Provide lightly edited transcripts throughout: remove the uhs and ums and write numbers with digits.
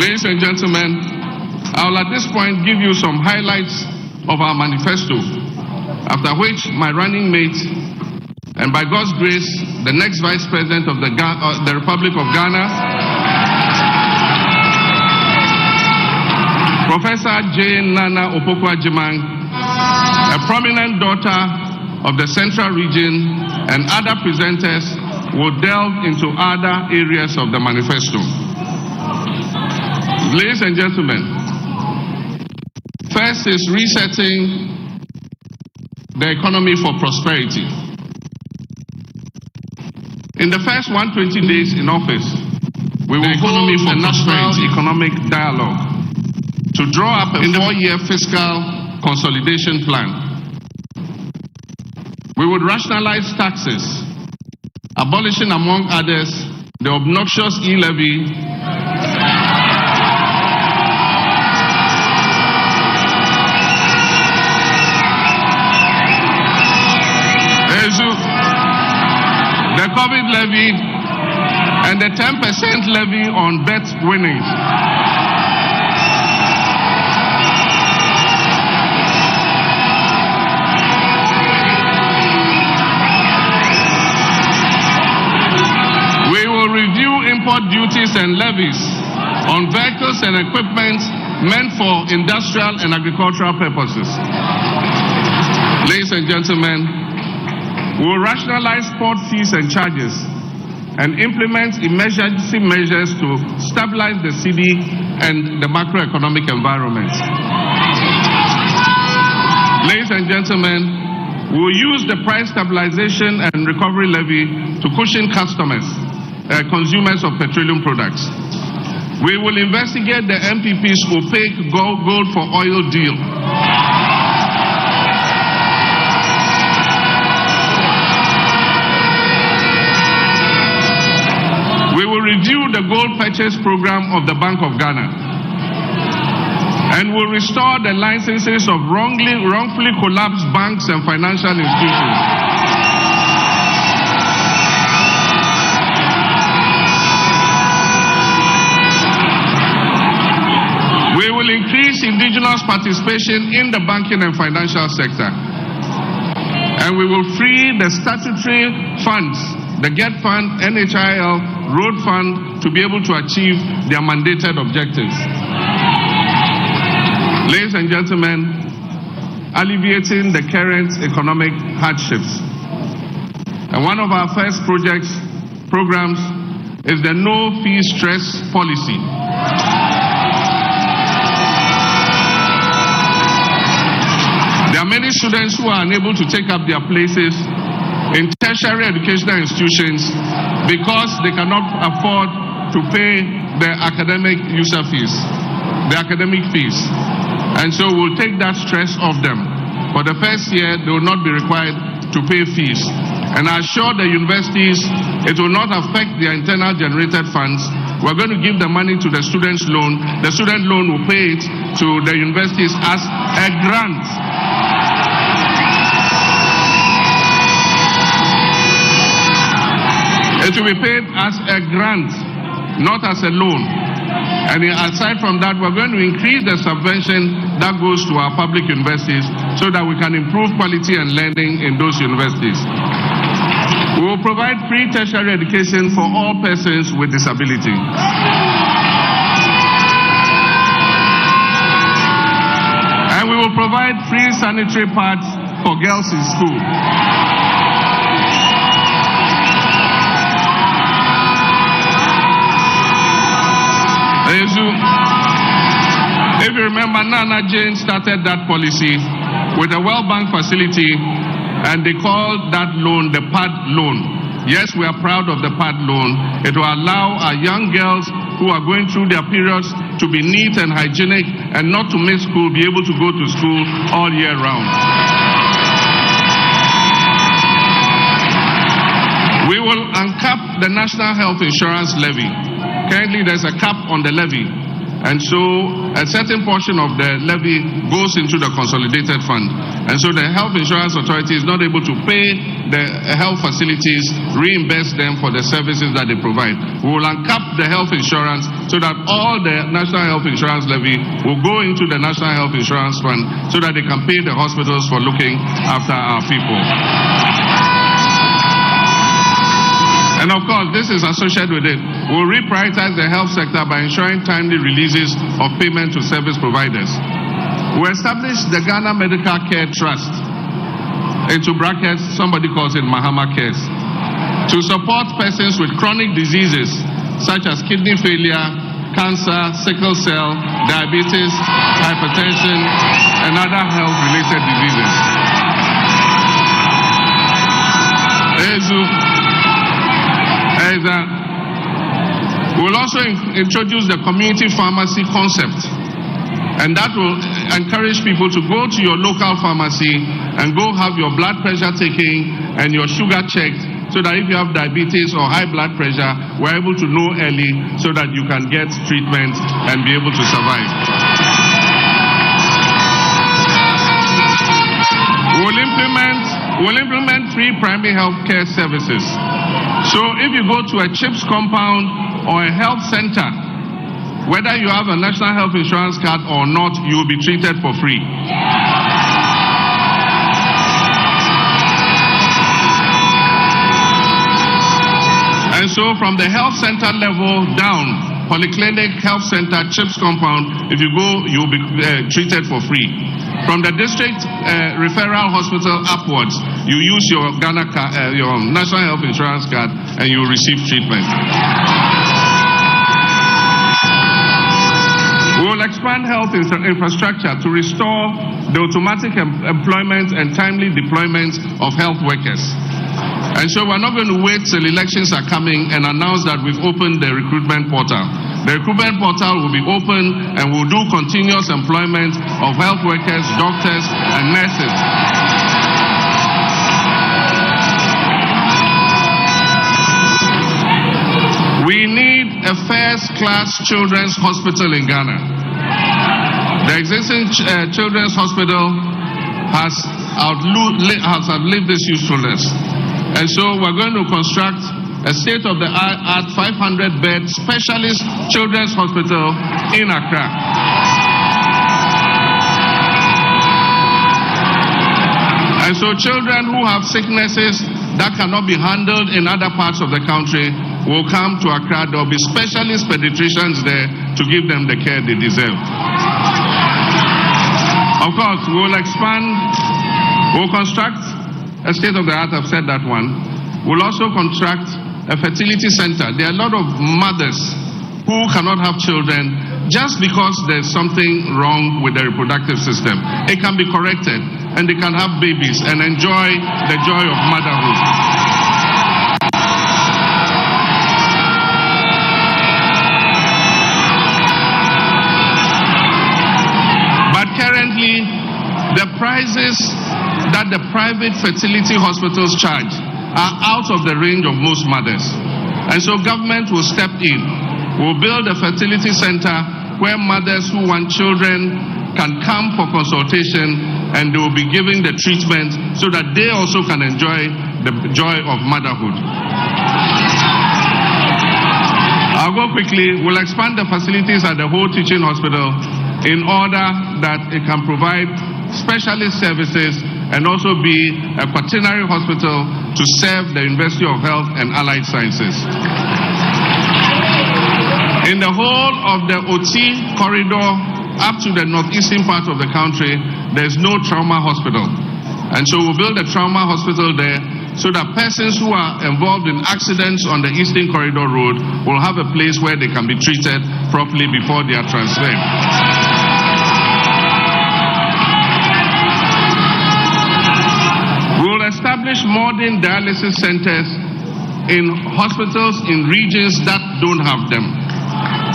Ladies and gentlemen, I will at this point give you some highlights of our manifesto, after which my running mate, and by God's grace, the next Vice President of the Republic of Ghana, Professor J. Nana Opoku-Agyeman, a prominent daughter of the Central Region, and other presenters will delve into other areas of the manifesto. Ladies and gentlemen, first is resetting the economy for prosperity. In the first 120 days in office, we will hold a national economic dialogue to draw up a 4-year fiscal consolidation plan. We would rationalize taxes, abolishing, among others, the obnoxious e-levy, the COVID levy, and the 10% levy on bet winnings. We will review import duties and levies on vehicles and equipment meant for industrial and agricultural purposes. Ladies and gentlemen, we will rationalize port fees and charges and implement emergency measures to stabilize the cedi and the macroeconomic environment. Ladies and gentlemen, we will use the price stabilization and recovery levy to cushion consumers of petroleum products. We will investigate the NPP's opaque gold for oil deal. We will review the gold purchase program of the Bank of Ghana and will restore the licenses of wrongfully collapsed banks and financial institutions. We will increase indigenous participation in the banking and financial sector, and we will free the statutory funds, the GET Fund, NHIL, Road Fund, to be able to achieve their mandated objectives. Ladies and gentlemen, alleviating the current economic hardships. And one of our first programs is the no fee stress policy. There are many students who are unable to take up their places in tertiary educational institutions because they cannot afford to pay their academic user fees, the academic fees. And so we'll take that stress off them. For the first year, they will not be required to pay fees. And I assure the universities it will not affect their internal generated funds. We're going to give the money to the student's loan. The student loan will pay it to the universities as a grant. It will be paid as a grant, not as a loan. And aside from that, we're going to increase the subvention that goes to our public universities so that we can improve quality and learning in those universities. We will provide free tertiary education for all persons with disability. And we will provide free sanitary pads for girls in school. If you remember, Nana Jane started that policy with a World Bank facility, and they called that loan the PAD loan. Yes, we are proud of the PAD loan. It will allow our young girls who are going through their periods to be neat and hygienic and not to miss school, be able to go to school all year round. We will uncap the National Health Insurance Levy. Currently, there's a cap on the levy, and so a certain portion of the levy goes into the consolidated fund. And so the Health Insurance Authority is not able to pay the health facilities, reimburse them for the services that they provide. We will uncap the health insurance so that all the national health insurance levy will go into the National Health Insurance Fund so that they can pay the hospitals for looking after our people. And of course, this is associated with it. We'll reprioritize the health sector by ensuring timely releases of payment to service providers. We established the Ghana Medical Care Trust, into brackets, somebody calls it Mahama Cares, to support persons with chronic diseases such as kidney failure, cancer, sickle cell, diabetes, hypertension, and other health-related diseases. We'll also introduce the community pharmacy concept, and that will encourage people to go to your local pharmacy and go have your blood pressure taken and your sugar checked, so that if you have diabetes or high blood pressure, we're able to know early so that you can get treatment and be able to survive. We'll implement free primary health care services. So if you go to a CHIPS compound or a health center, whether you have a national health insurance card or not, you will be treated for free. And so from the health center level down, polyclinic, health center, CHIPS compound, if you go, you'll be treated for free. From the district referral hospital upwards, you use your your national health insurance card and you receive treatment. We will expand health infrastructure to restore the automatic employment and timely deployment of health workers. And so we're not going to wait till elections are coming and announce that we've opened the recruitment portal. The recruitment portal will be open and will do continuous employment of health workers, doctors, and nurses. We need a first-class children's hospital in Ghana. The existing children's hospital has outlived its usefulness. And so we're going to construct a state-of-the-art 500-bed specialist children's hospital in Accra. And so children who have sicknesses that cannot be handled in other parts of the country will come to Accra. There will be specialist pediatricians there to give them the care they deserve. Of course, we'll construct a state-of-the-art, I've said that one. We'll also construct a fertility center. There are a lot of mothers who cannot have children just because there's something wrong with the reproductive system. It can be corrected and they can have babies and enjoy the joy of motherhood. But currently, the prices that the private fertility hospitals charge are out of the range of most mothers. And so government will step in. We'll build a fertility center where mothers who want children can come for consultation and they will be given the treatment so that they also can enjoy the joy of motherhood. I'll go quickly. We'll expand the facilities at the whole teaching hospital in order that it can provide specialist services and also be a quaternary hospital to serve the University of Health and Allied Sciences. In the whole of the OT corridor up to the northeastern part of the country, there's no trauma hospital. And so we'll build a trauma hospital there so that persons who are involved in accidents on the Eastern Corridor Road will have a place where they can be treated properly before they are transferred. Establish modern dialysis centers in hospitals in regions that don't have them.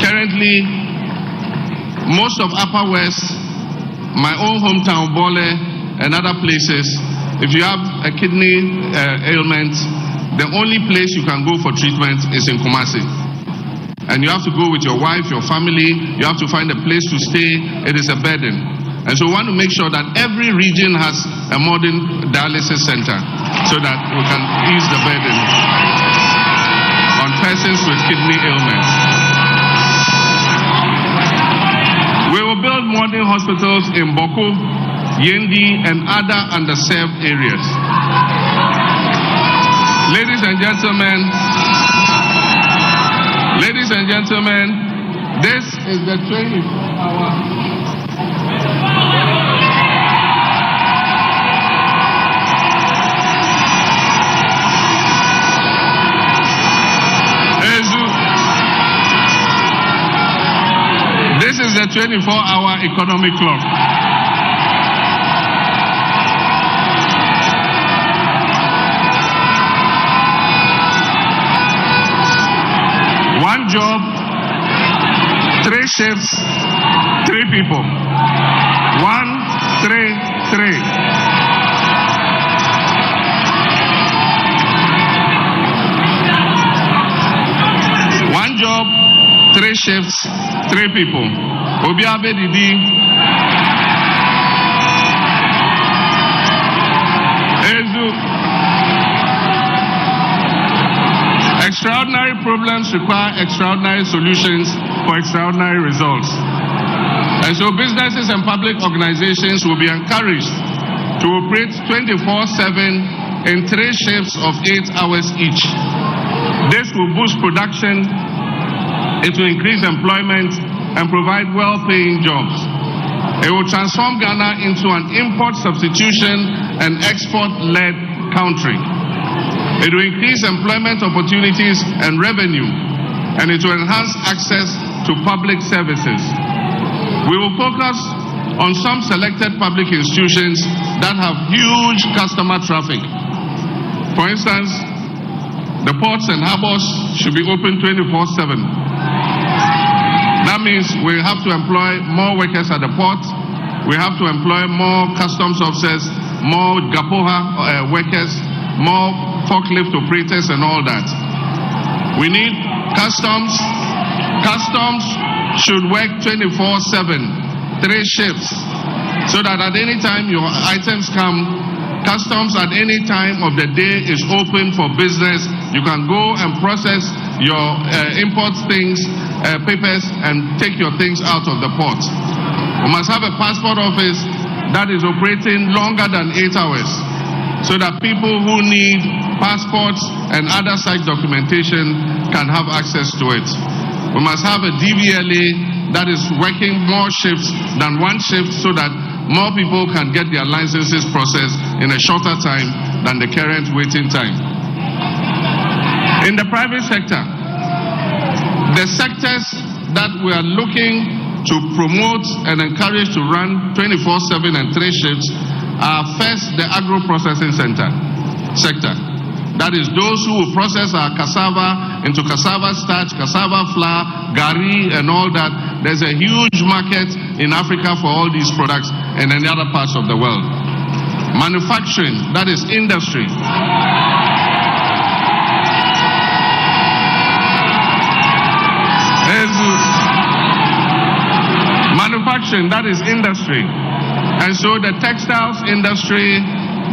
Currently, most of Upper West, my own hometown, Bole, and other places, if you have a kidney ailment, the only place you can go for treatment is in Kumasi. And you have to go with your wife, your family, you have to find a place to stay. It is a burden. And so we want to make sure that every region has a modern dialysis center so that we can ease the burden on persons with kidney ailments. We will build modern hospitals in Boko, Yendi, and other underserved areas. Ladies and gentlemen, this is the 24-hour. This is the 24-hour economic clock. One job, 3 shifts, 3 people. 1, 3, 3. One job, 3 shifts, 3 people. Obiabe Didi. Ezu. Extraordinary problems require extraordinary solutions for extraordinary results. And so businesses and public organizations will be encouraged to operate 24/7 in 3 shifts of 8 hours each. This will boost production, it will increase employment and provide well-paying jobs. It will transform Ghana into an import substitution and export-led country. It will increase employment opportunities and revenue, and it will enhance access to public services. We will focus on some selected public institutions that have huge customer traffic. For instance, the ports and harbors should be open 24/7. That means we have to employ more workers at the port. We have to employ more customs officers, more Gapoha workers, more forklift operators and all that. We need customs. Customs should work 24/7, 3 shifts, so that at any time your items come, customs at any time of the day is open for business. You can go and process your import things, papers, and take your things out of the port. We must have a passport office that is operating longer than 8 hours, so that people who need passports and other such documentation can have access to it. We must have a DVLA that is working more shifts than 1 shift, so that more people can get their licenses processed in a shorter time than the current waiting time. In the private sector, the sectors that we are looking to promote and encourage to run 24/7 and 3 shifts are first the agro-processing sector. That is those who will process our cassava into cassava starch, cassava flour, gari, and all that. There's a huge market in Africa for all these products and in other parts of the world. Manufacturing, that is industry. Manufacturing, that is industry. And so the textiles industry,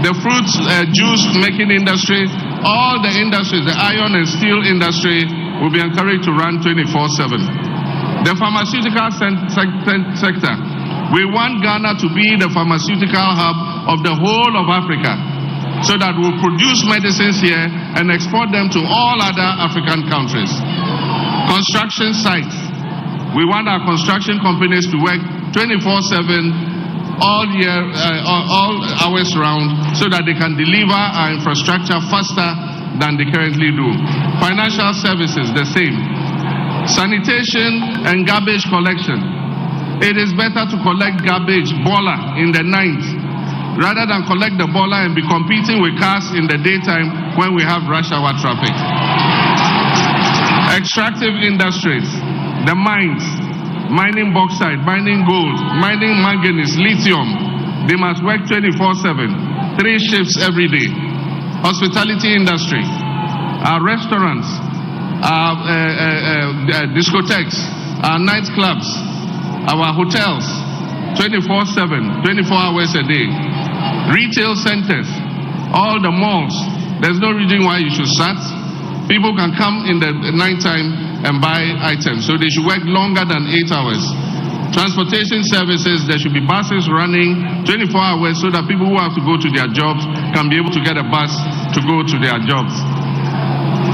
the fruit juice making industry, all the industries, the iron and steel industry will be encouraged to run 24/7. The pharmaceutical sector, we want Ghana to be the pharmaceutical hub of the whole of Africa, so that we'll produce medicines here and export them to all other African countries. Construction sites, we want our construction companies to work 24/7 all year, all hours round, so that they can deliver our infrastructure faster than they currently do. Financial services, the same. Sanitation and garbage collection. It is better to collect garbage, bola, in the night, rather than collect the bola and be competing with cars in the daytime when we have rush hour traffic. Extractive industries, the mines, mining bauxite, mining gold, mining manganese, lithium, they must work 24/7, 3 shifts every day. Hospitality industry, our restaurants, our discotheques, our nightclubs, our hotels, 24/7, 24 hours a day. Retail centers, all the malls, there's no reason why you should shut. People can come in the night time and buy items, so they should work longer than 8 hours. Transportation services, there should be buses running 24 hours so that people who have to go to their jobs can be able to get a bus to go to their jobs.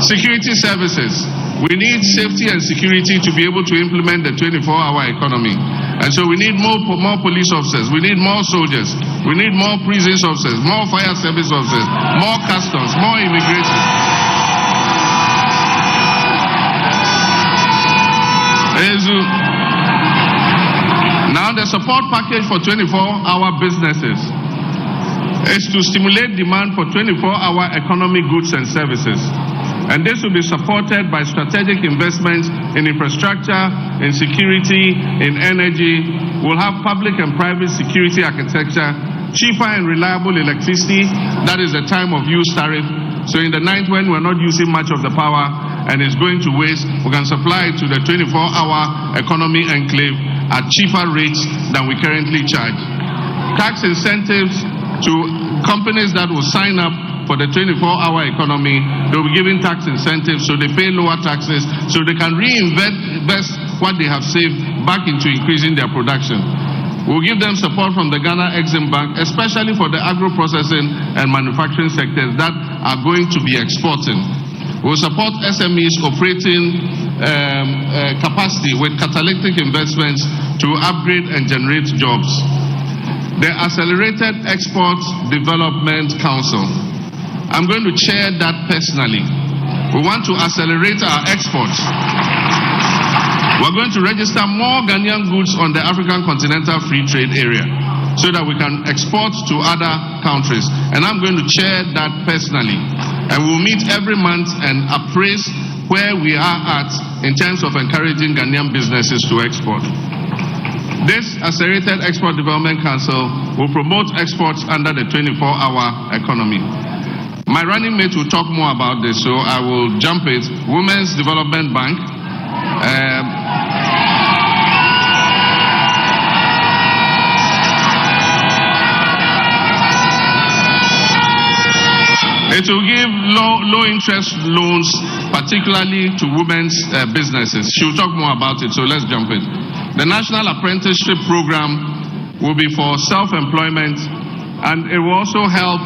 Security services, we need safety and security to be able to implement the 24-hour economy. And so we need more police officers, we need more soldiers, we need more prisons officers, more fire service officers, more customs, more immigration. Now the support package for 24-hour businesses is to stimulate demand for 24-hour economic goods and services. And this will be supported by strategic investments in infrastructure, in security, in energy. We'll have public and private security architecture, cheaper and reliable electricity, that is the time of use tariff. So in the night when we're not using much of the power and it's going to waste, we can supply it to the 24-hour economy enclave at cheaper rates than we currently charge. Tax incentives to companies that will sign up for the 24-hour economy, they'll be given tax incentives so they pay lower taxes so they can reinvest what they have saved back into increasing their production. We'll give them support from the Ghana Exim Bank, especially for the agro-processing and manufacturing sectors that are going to be exporting. We'll support SMEs operating capacity with catalytic investments to upgrade and generate jobs. The Accelerated Export Development Council, I'm going to chair that personally. We want to accelerate our exports. We're going to register more Ghanaian goods on the African Continental Free Trade Area so that we can export to other countries. And I'm going to chair that personally. And we'll meet every month and appraise where we are at in terms of encouraging Ghanaian businesses to export. This Accelerated Export Development Council will promote exports under the 24-hour economy. My running mate will talk more about this, so I will jump it. Women's Development Bank. It will give low interest loans, particularly to women's businesses. She'll talk more about it, so let's jump in. The National Apprenticeship Program will be for self-employment, and it will also help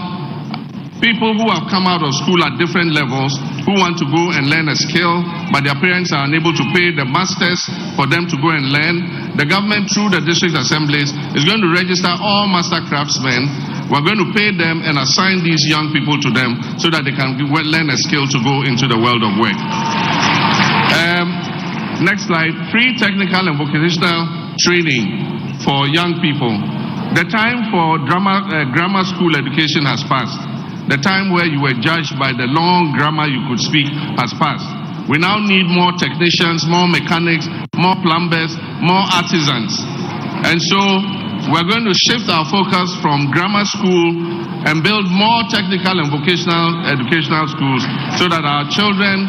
people who have come out of school at different levels who want to go and learn a skill, but their parents are unable to pay the masters for them to go and learn. The government, through the district assemblies, is going to register all master craftsmen. We're going to pay them and assign these young people to them so that they can learn a skill to go into the world of work. Next slide. Free technical and vocational training for young people. The time for grammar school education has passed. The time where you were judged by the long grammar you could speak has passed. We now need more technicians, more mechanics, more plumbers, more artisans. And so we're going to shift our focus from grammar school and build more technical and vocational educational schools so that our children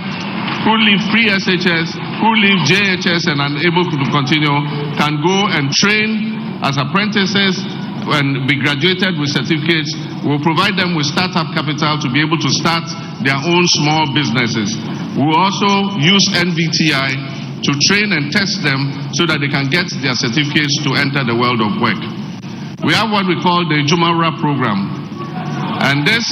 who leave free SHS, who leave JHS and are unable to continue can go and train as apprentices and be graduated with certificates. We'll provide them with startup capital to be able to start their own small businesses. We'll also use NVTI to train and test them so that they can get their certificates to enter the world of work. We have what we call the Jumara program. And this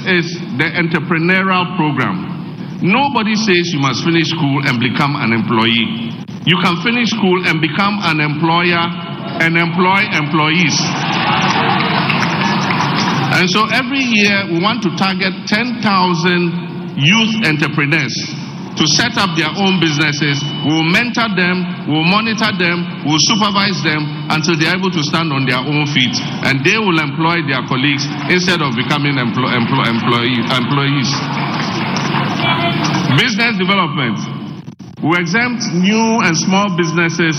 is the entrepreneurial program. Nobody says you must finish school and become an employee. You can finish school and become an employer and employ employees. And so every year we want to target 10,000 youth entrepreneurs to set up their own businesses. We'll mentor them, we'll monitor them, we'll supervise them until they're able to stand on their own feet, and they will employ their colleagues instead of becoming employees. Business development. We exempt new and small businesses,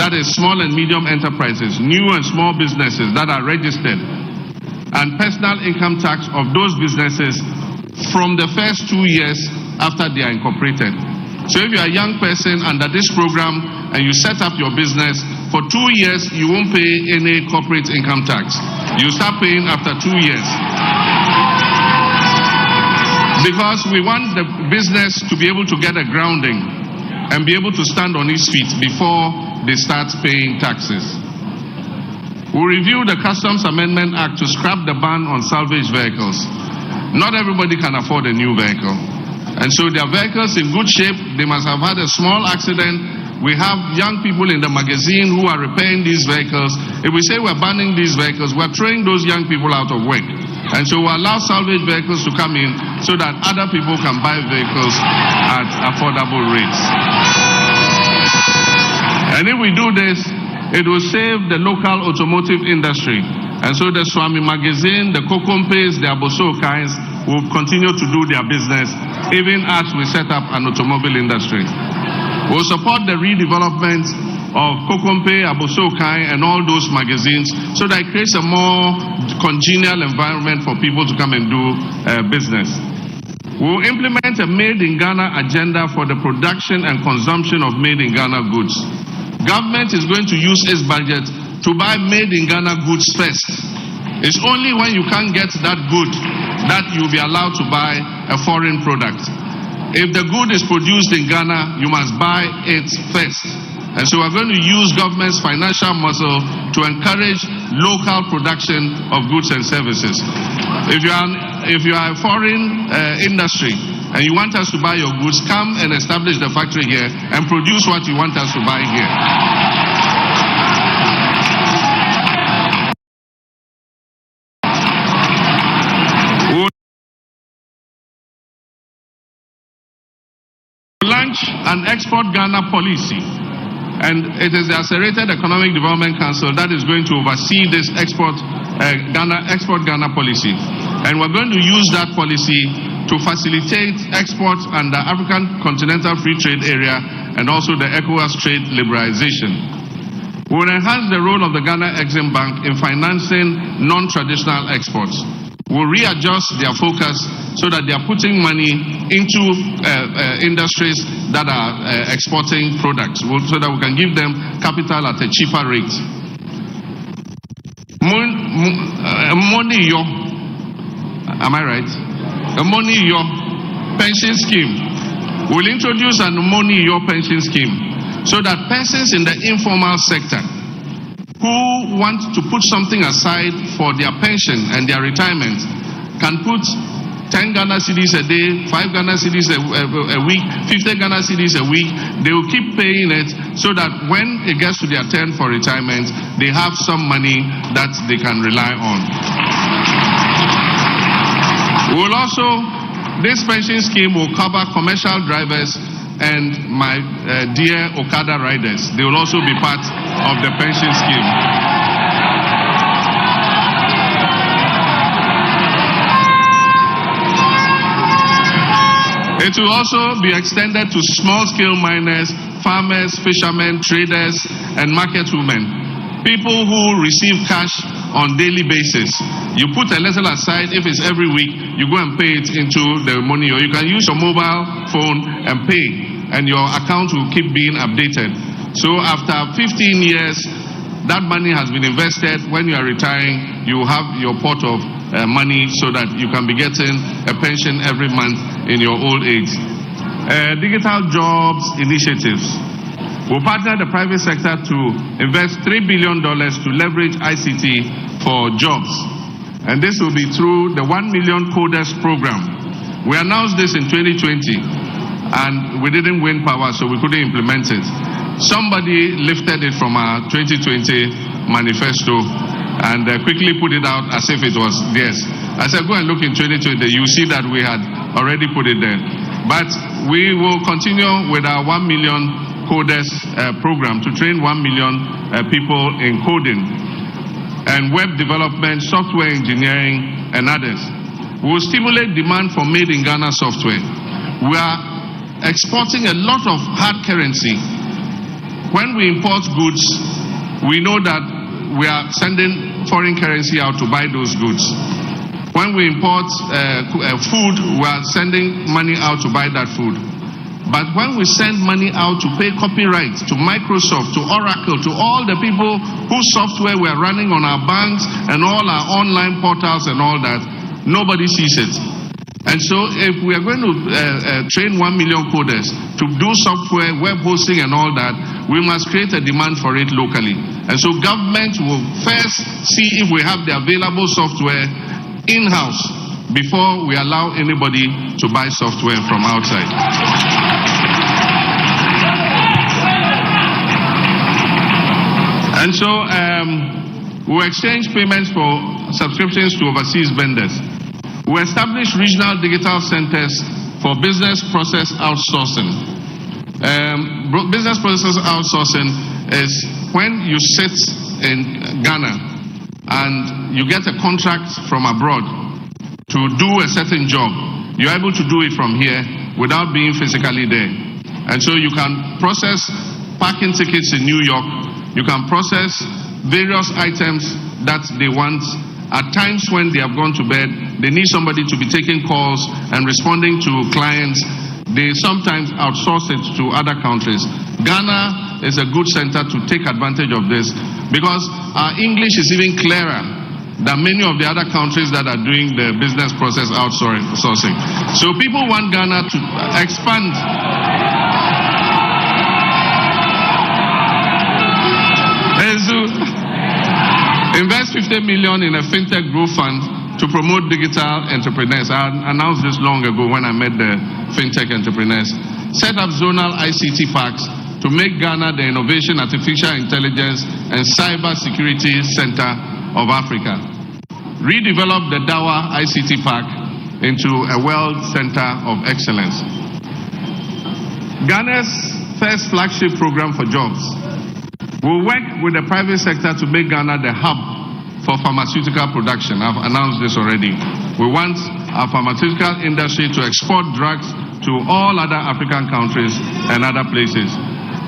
that is small and medium enterprises, new and small businesses that are registered, and personal income tax of those businesses from the first 2 years after they are incorporated. So if you are a young person under this program and you set up your business, For 2 years, you won't pay any corporate income tax. You start paying after 2 years. Because we want the business to be able to get a grounding and be able to stand on its feet before they start paying taxes. We review the Customs Amendment Act to scrap the ban on salvage vehicles. Not everybody can afford a new vehicle. And so their vehicles in good shape, they must have had a small accident. We have young people in the magazine who are repairing these vehicles. If we say we're banning these vehicles, we're throwing those young people out of work. And so we allow salvage vehicles to come in so that other people can buy vehicles at affordable rates. And if we do this, it will save the local automotive industry. And so the Swami magazine, the Kokompes, the Aboso kinds will continue to do their business even as we set up an automobile industry. We'll support the redevelopment of Kokompe, Abosokai, and all those magazines so that it creates a more congenial environment for people to come and do business. We'll implement a Made in Ghana agenda for the production and consumption of Made in Ghana goods. Government is going to use its budget to buy Made in Ghana goods first. It's only when you can't get that good that you'll be allowed to buy a foreign product. If the good is produced in Ghana, you must buy it first. And so we're going to use government's financial muscle to encourage local production of goods and services. If you are a foreign industry and you want us to buy your goods, come and establish the factory here and produce what you want us to buy here. Launch an Export Ghana policy, and it is the Accelerated Economic Development Council that is going to oversee this Export Ghana policy. And we're going to use that policy to facilitate exports under African Continental Free Trade Area and also the ECOWAS trade liberalization. We will enhance the role of the Ghana Exim Bank in financing non-traditional exports. We'll readjust their focus so that they are putting money into industries that are exporting products, so that we can give them capital at a cheaper rate. Money yo, am I right? A money yo pension scheme. We'll introduce a money yo pension scheme so that persons in the informal sector who want to put something aside for their pension and their retirement can put 10 Ghana cedis a day, 5 Ghana cedis a week, 50 Ghana cedis a week. They will keep paying it so that when it gets to their turn for retirement, they have some money that they can rely on. This pension scheme will cover commercial drivers and my dear Okada riders. They will also be part of the pension scheme. It will also be extended to small-scale miners, farmers, fishermen, traders, and market women. People who receive cash on daily basis. You put a little aside. If it's every week, you go and pay it into the money. Or you can use your mobile phone and pay, and your account will keep being updated. So after 15 years, that money has been invested. When you are retiring, you have your pot of money so that you can be getting a pension every month in your old age. Digital jobs initiatives. We'll partner the private sector to invest $3 billion to leverage ICT for jobs. And this will be through the 1 million coders program. We announced this in 2020 and we didn't win power, so we couldn't implement it. Somebody lifted it from our 2020 manifesto and quickly put it out as if it was theirs. I said, go and look in 2020, you see that we had already put it there. But we will continue with our 1 million coders program to train 1 million people in coding and web development, software engineering, and others. We will stimulate demand for made in Ghana software. We are exporting a lot of hard currency. When we import goods, we know that we are sending foreign currency out to buy those goods. When we import food, we are sending money out to buy that food. But when we send money out to pay copyright to Microsoft, to Oracle, to all the people whose software we're running on our banks and all our online portals and all that, nobody sees it. And so if we are going to train 1 million coders to do software, web hosting and all that, we must create a demand for it locally. And so government will first see if we have the available software in-house before we allow anybody to buy software from outside. And so we exchange payments for subscriptions to overseas vendors. We establish regional digital centers for business process outsourcing. Business process outsourcing is when you sit in Ghana and you get a contract from abroad to do a certain job. You're able to do it from here without being physically there. And so you can process parking tickets in New York. You can process various items that they want. At times when they have gone to bed, they need somebody to be taking calls and responding to clients. They sometimes outsource it to other countries. Ghana is a good center to take advantage of this because our English is even clearer than many of the other countries that are doing the business process outsourcing. So people want Ghana to expand. Invest 50 million in a fintech growth fund to promote digital entrepreneurs. I announced this long ago when I met the fintech entrepreneurs. Set up zonal ICT parks to make Ghana the innovation, artificial intelligence, and cyber security center of Africa. Redevelop the Dawa ICT Park into a world center of excellence. Ghana's first flagship program for jobs. We'll work with the private sector to make Ghana the hub for pharmaceutical production. I've announced this already. We want our pharmaceutical industry to export drugs to all other African countries and other places.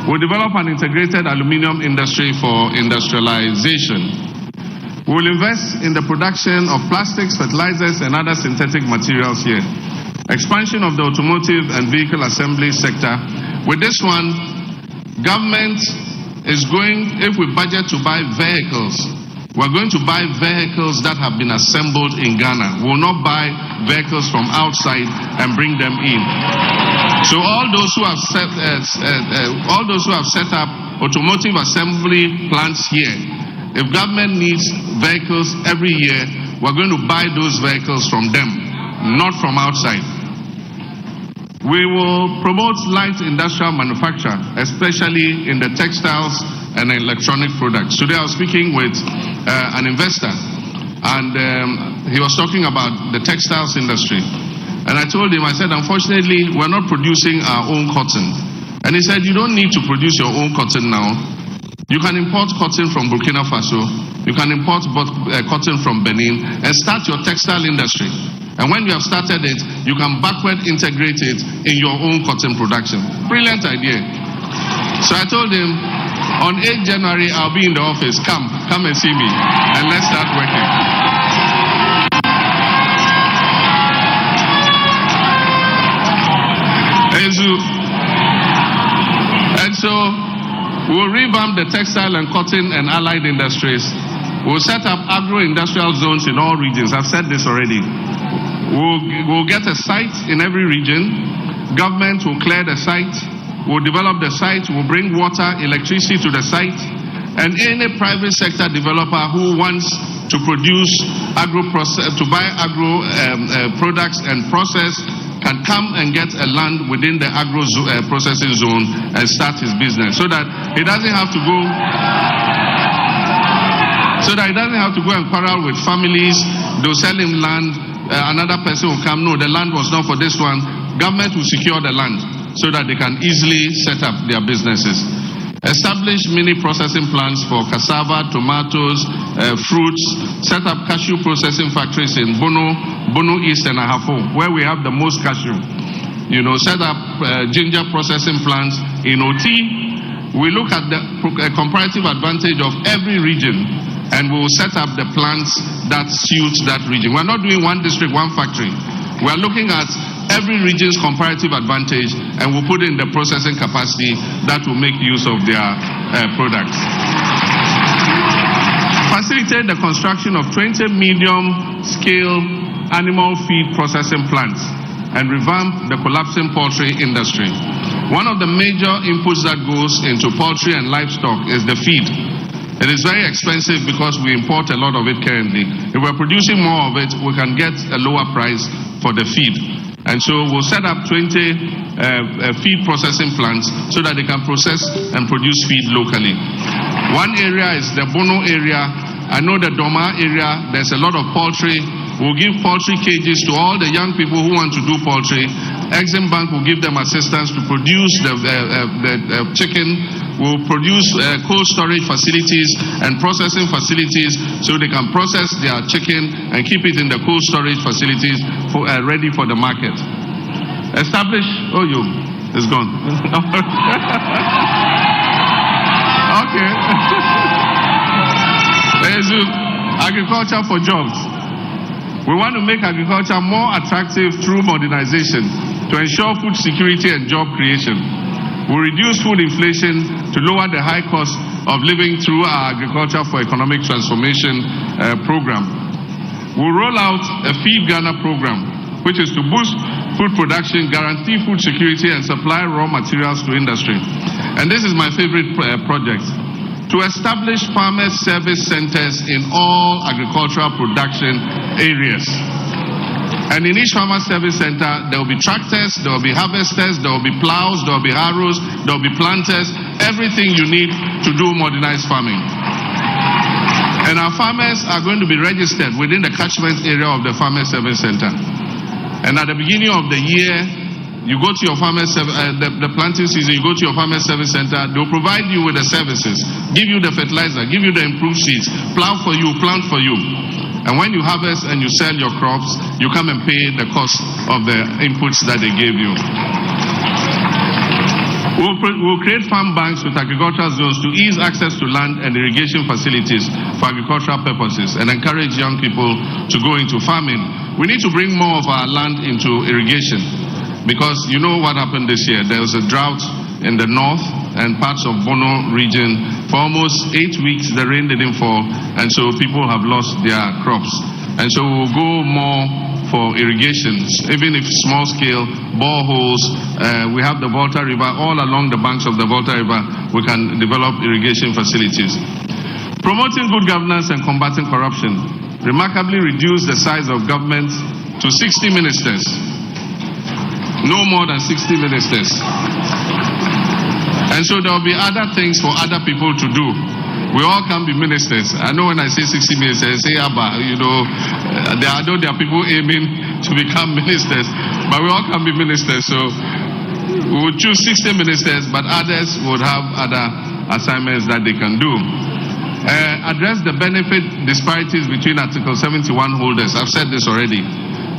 We'll develop an integrated aluminum industry for industrialization. We'll invest in the production of plastics, fertilizers, and other synthetic materials here. Expansion of the automotive and vehicle assembly sector. With this one, government is going, if we budget to buy vehicles, we're going to buy vehicles that have been assembled in Ghana. We will not buy vehicles from outside and bring them in. So all those who have set up automotive assembly plants here, if government needs vehicles every year, we're going to buy those vehicles from them, not from outside. We will promote light industrial manufacture, especially in the textiles and electronic products. Today I was speaking with an investor, and he was talking about the textiles industry. And I told him, I said, unfortunately, we're not producing our own cotton. And he said, you don't need to produce your own cotton now. You can import cotton from Burkina Faso. You can import cotton from Benin and start your textile industry. And when you have started it, you can backward integrate it in your own cotton production. Brilliant idea. So I told him, on 8th January, I'll be in the office. Come and see me, and let's start working. And so, we'll revamp the textile and cotton and allied industries. We'll set up agro-industrial zones in all regions. I've said this already. We'll get a site in every region. Government will clear the site. We'll develop the site. We'll bring water, electricity to the site. And any private sector developer who wants to produce buy agro products and process can come and get a land within the agro processing zone and start his business, so that he doesn't have to go. And quarrel with families. They'll sell him land. Another person will come. No, the land was not for this one. Government will secure the land so that they can easily set up their businesses. Establish mini processing plants for cassava, tomatoes, fruits. Set up cashew processing factories in Bono East and Ahafo, where we have the most cashew. Set up ginger processing plants in OT. We look at the comparative advantage of every region, and we will set up the plants that suit that region. We're not doing one district, one factory. We're looking at every region's comparative advantage and will put in the processing capacity that will make use of their products. Facilitate the construction of 20 medium-scale animal feed processing plants and revamp the collapsing poultry industry. One of the major inputs that goes into poultry and livestock is the feed. It is very expensive because we import a lot of it currently. If we're producing more of it, we can get a lower price for the feed. And so we'll set up 20 feed processing plants so that they can process and produce feed locally. One area is the Bono area. I know the Doma area, there's a lot of poultry. We'll give poultry cages to all the young people who want to do poultry. Exim Bank will give them assistance to produce the chicken. We'll produce cold storage facilities and processing facilities so they can process their chicken and keep it in the cold storage facilities for, ready for the market. Establish, it's gone. Okay. Agriculture for jobs. We want to make agriculture more attractive through modernization to ensure food security and job creation. We reduce food inflation to lower the high cost of living through our Agriculture for Economic Transformation program. We'll roll out a Feed Ghana program, which is to boost food production, guarantee food security, and supply raw materials to industry. And this is my favorite project, to establish farmers' service centers in all agricultural production areas. And in each farmer service center, there will be tractors, there will be harvesters, there will be plows, there will be harrows, there will be planters, everything you need to do modernized farming. And our farmers are going to be registered within the catchment area of the farmer service center. And at the beginning of the year, you go to your farmer the planting season, you go to your farmer service center, they'll provide you with the services, give you the fertilizer, give you the improved seeds, plow for you, plant for you. And when you harvest and you sell your crops, you come and pay the cost of the inputs that they gave you. We'll create farm banks with agricultural zones to ease access to land and irrigation facilities for agricultural purposes and encourage young people to go into farming. We need to bring more of our land into irrigation because you know what happened this year. There was a drought in the north and parts of Bono region. For almost 8 weeks, the rain didn't fall, and so people have lost their crops. And so we'll go more for irrigations, even if small scale, boreholes. We have the Volta River, all along the banks of the Volta River, we can develop irrigation facilities. Promoting good governance and combating corruption. Remarkably reduce the size of government to 60 ministers. No more than 60 ministers. And so there will be other things for other people to do. We all can be ministers. I know when I say 60 ministers, I say, I know there are people aiming to become ministers, but we all can be ministers. So we would choose 60 ministers, but others would have other assignments that they can do. Address the benefit disparities between Article 71 holders. I've said this already.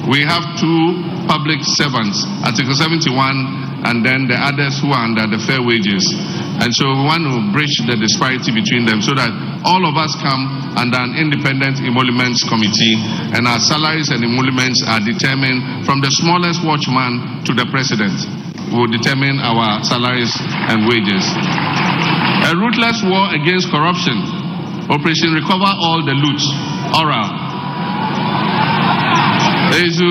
We have two public servants, Article 71, and then the others who are under the fair wages. And so we want to bridge the disparity between them so that all of us come under an independent emoluments committee, and our salaries and emoluments are determined from the smallest watchman to the president. We will determine our salaries and wages. A ruthless war against corruption. Operation Recover All the Loot, oral. Is to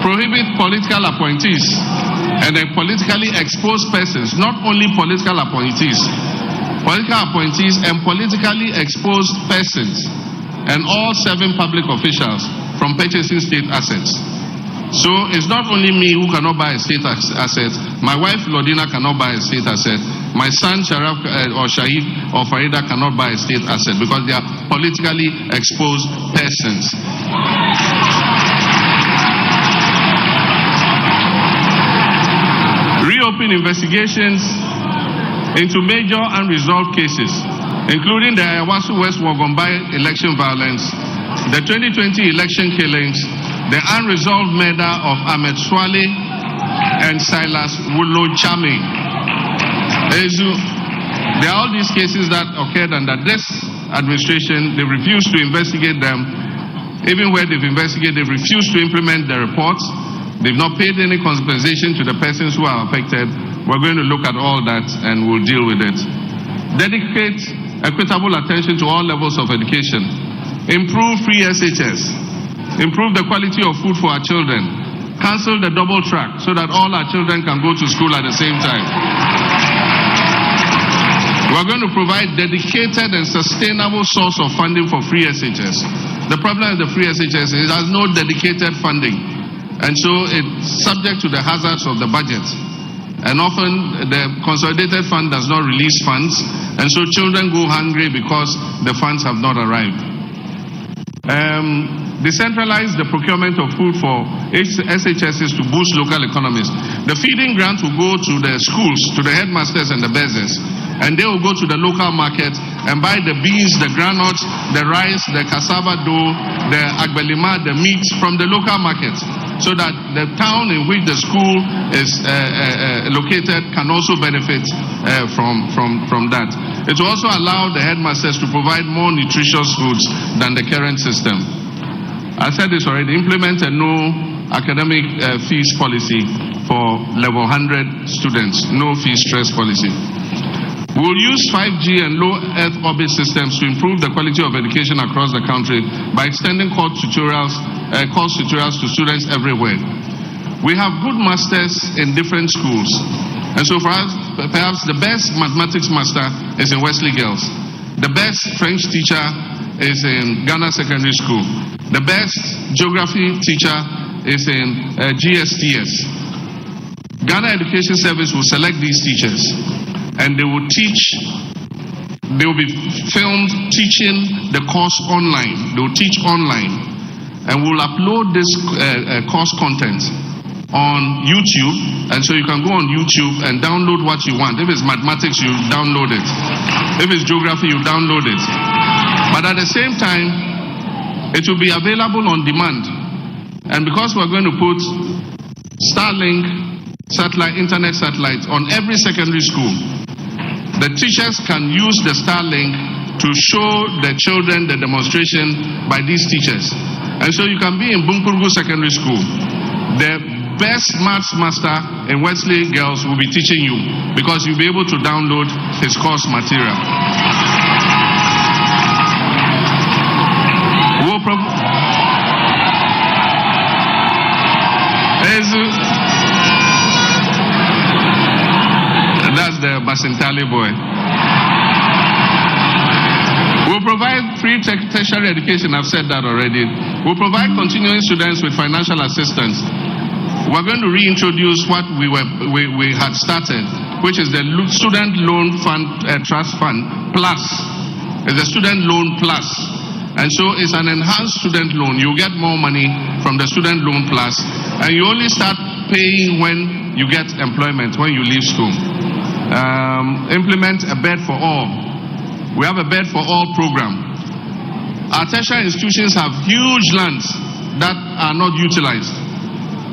prohibit political appointees and then politically exposed persons, not only political appointees and politically exposed persons, and all serving public officials from purchasing state assets. So it's not only me who cannot buy a state asset. My wife Lodina cannot buy a state asset. My son Sharaf or Shahid or Farida cannot buy a state asset because they are politically exposed persons. Reopen investigations into major unresolved cases, including the Ayawasu West Wogombai election violence, the 2020 election killings, the unresolved murder of Ahmed Swale and Silas Wulo-Chame. There are all these cases that occurred under this administration. They refused to investigate them. Even where they've investigated, they've refused to implement the reports. They've not paid any compensation to the persons who are affected. We're going to look at all that and we'll deal with it. Dedicate equitable attention to all levels of education. Improve free SHS. Improve the quality of food for our children. Cancel the double track so that all our children can go to school at the same time. We're going to provide dedicated and sustainable source of funding for free SHS. The problem with the free SHS is it has no dedicated funding. And so it's subject to the hazards of the budget. And often the consolidated fund does not release funds. And so children go hungry because the funds have not arrived. Decentralize the procurement of food for SHSs to boost local economies. The feeding grant will go to the schools, to the headmasters and the business. And they will go to the local market and buy the beans, the granules, the rice, the cassava dough, the agbelima, the meat from the local market, so that the town in which the school is located can also benefit from that. It will also allow the headmasters to provide more nutritious foods than the current system. I said this already, implement a no academic fees policy for level 100 students, no fee stress policy. We'll use 5G and low Earth orbit systems to improve the quality of education across the country by extending course tutorials to students everywhere. We have good masters in different schools. And so for us, perhaps the best mathematics master is in Wesley Girls. The best French teacher is in Ghana Secondary School. The best geography teacher is in GSTS. Ghana Education Service will select these teachers. And they will teach, they will be filmed teaching the course online. They will teach online. And we'll upload this course content on YouTube. And so you can go on YouTube and download what you want. If it's mathematics, you download it. If it's geography, you download it. But at the same time, it will be available on demand. And because we're going to put Starlink internet satellites on every secondary school, the teachers can use the Starlink to show the children the demonstration by these teachers. And so you can be in Bunkurgu Secondary School. The best maths master in Wesley Girls will be teaching you because you'll be able to download his course material. That's the Basintali boy. We'll provide free tertiary education. I've said that already. We'll provide continuing students with financial assistance. We're going to reintroduce what we had started, which is the Student Loan Fund Trust Fund Plus. It's a student loan plus. And so it's an enhanced student loan. You get more money from the student loan plus. And you only start paying when you get employment, when you leave school. Implement a bed for all. We have a bed for all program. Our tertiary institutions have huge lands that are not utilized.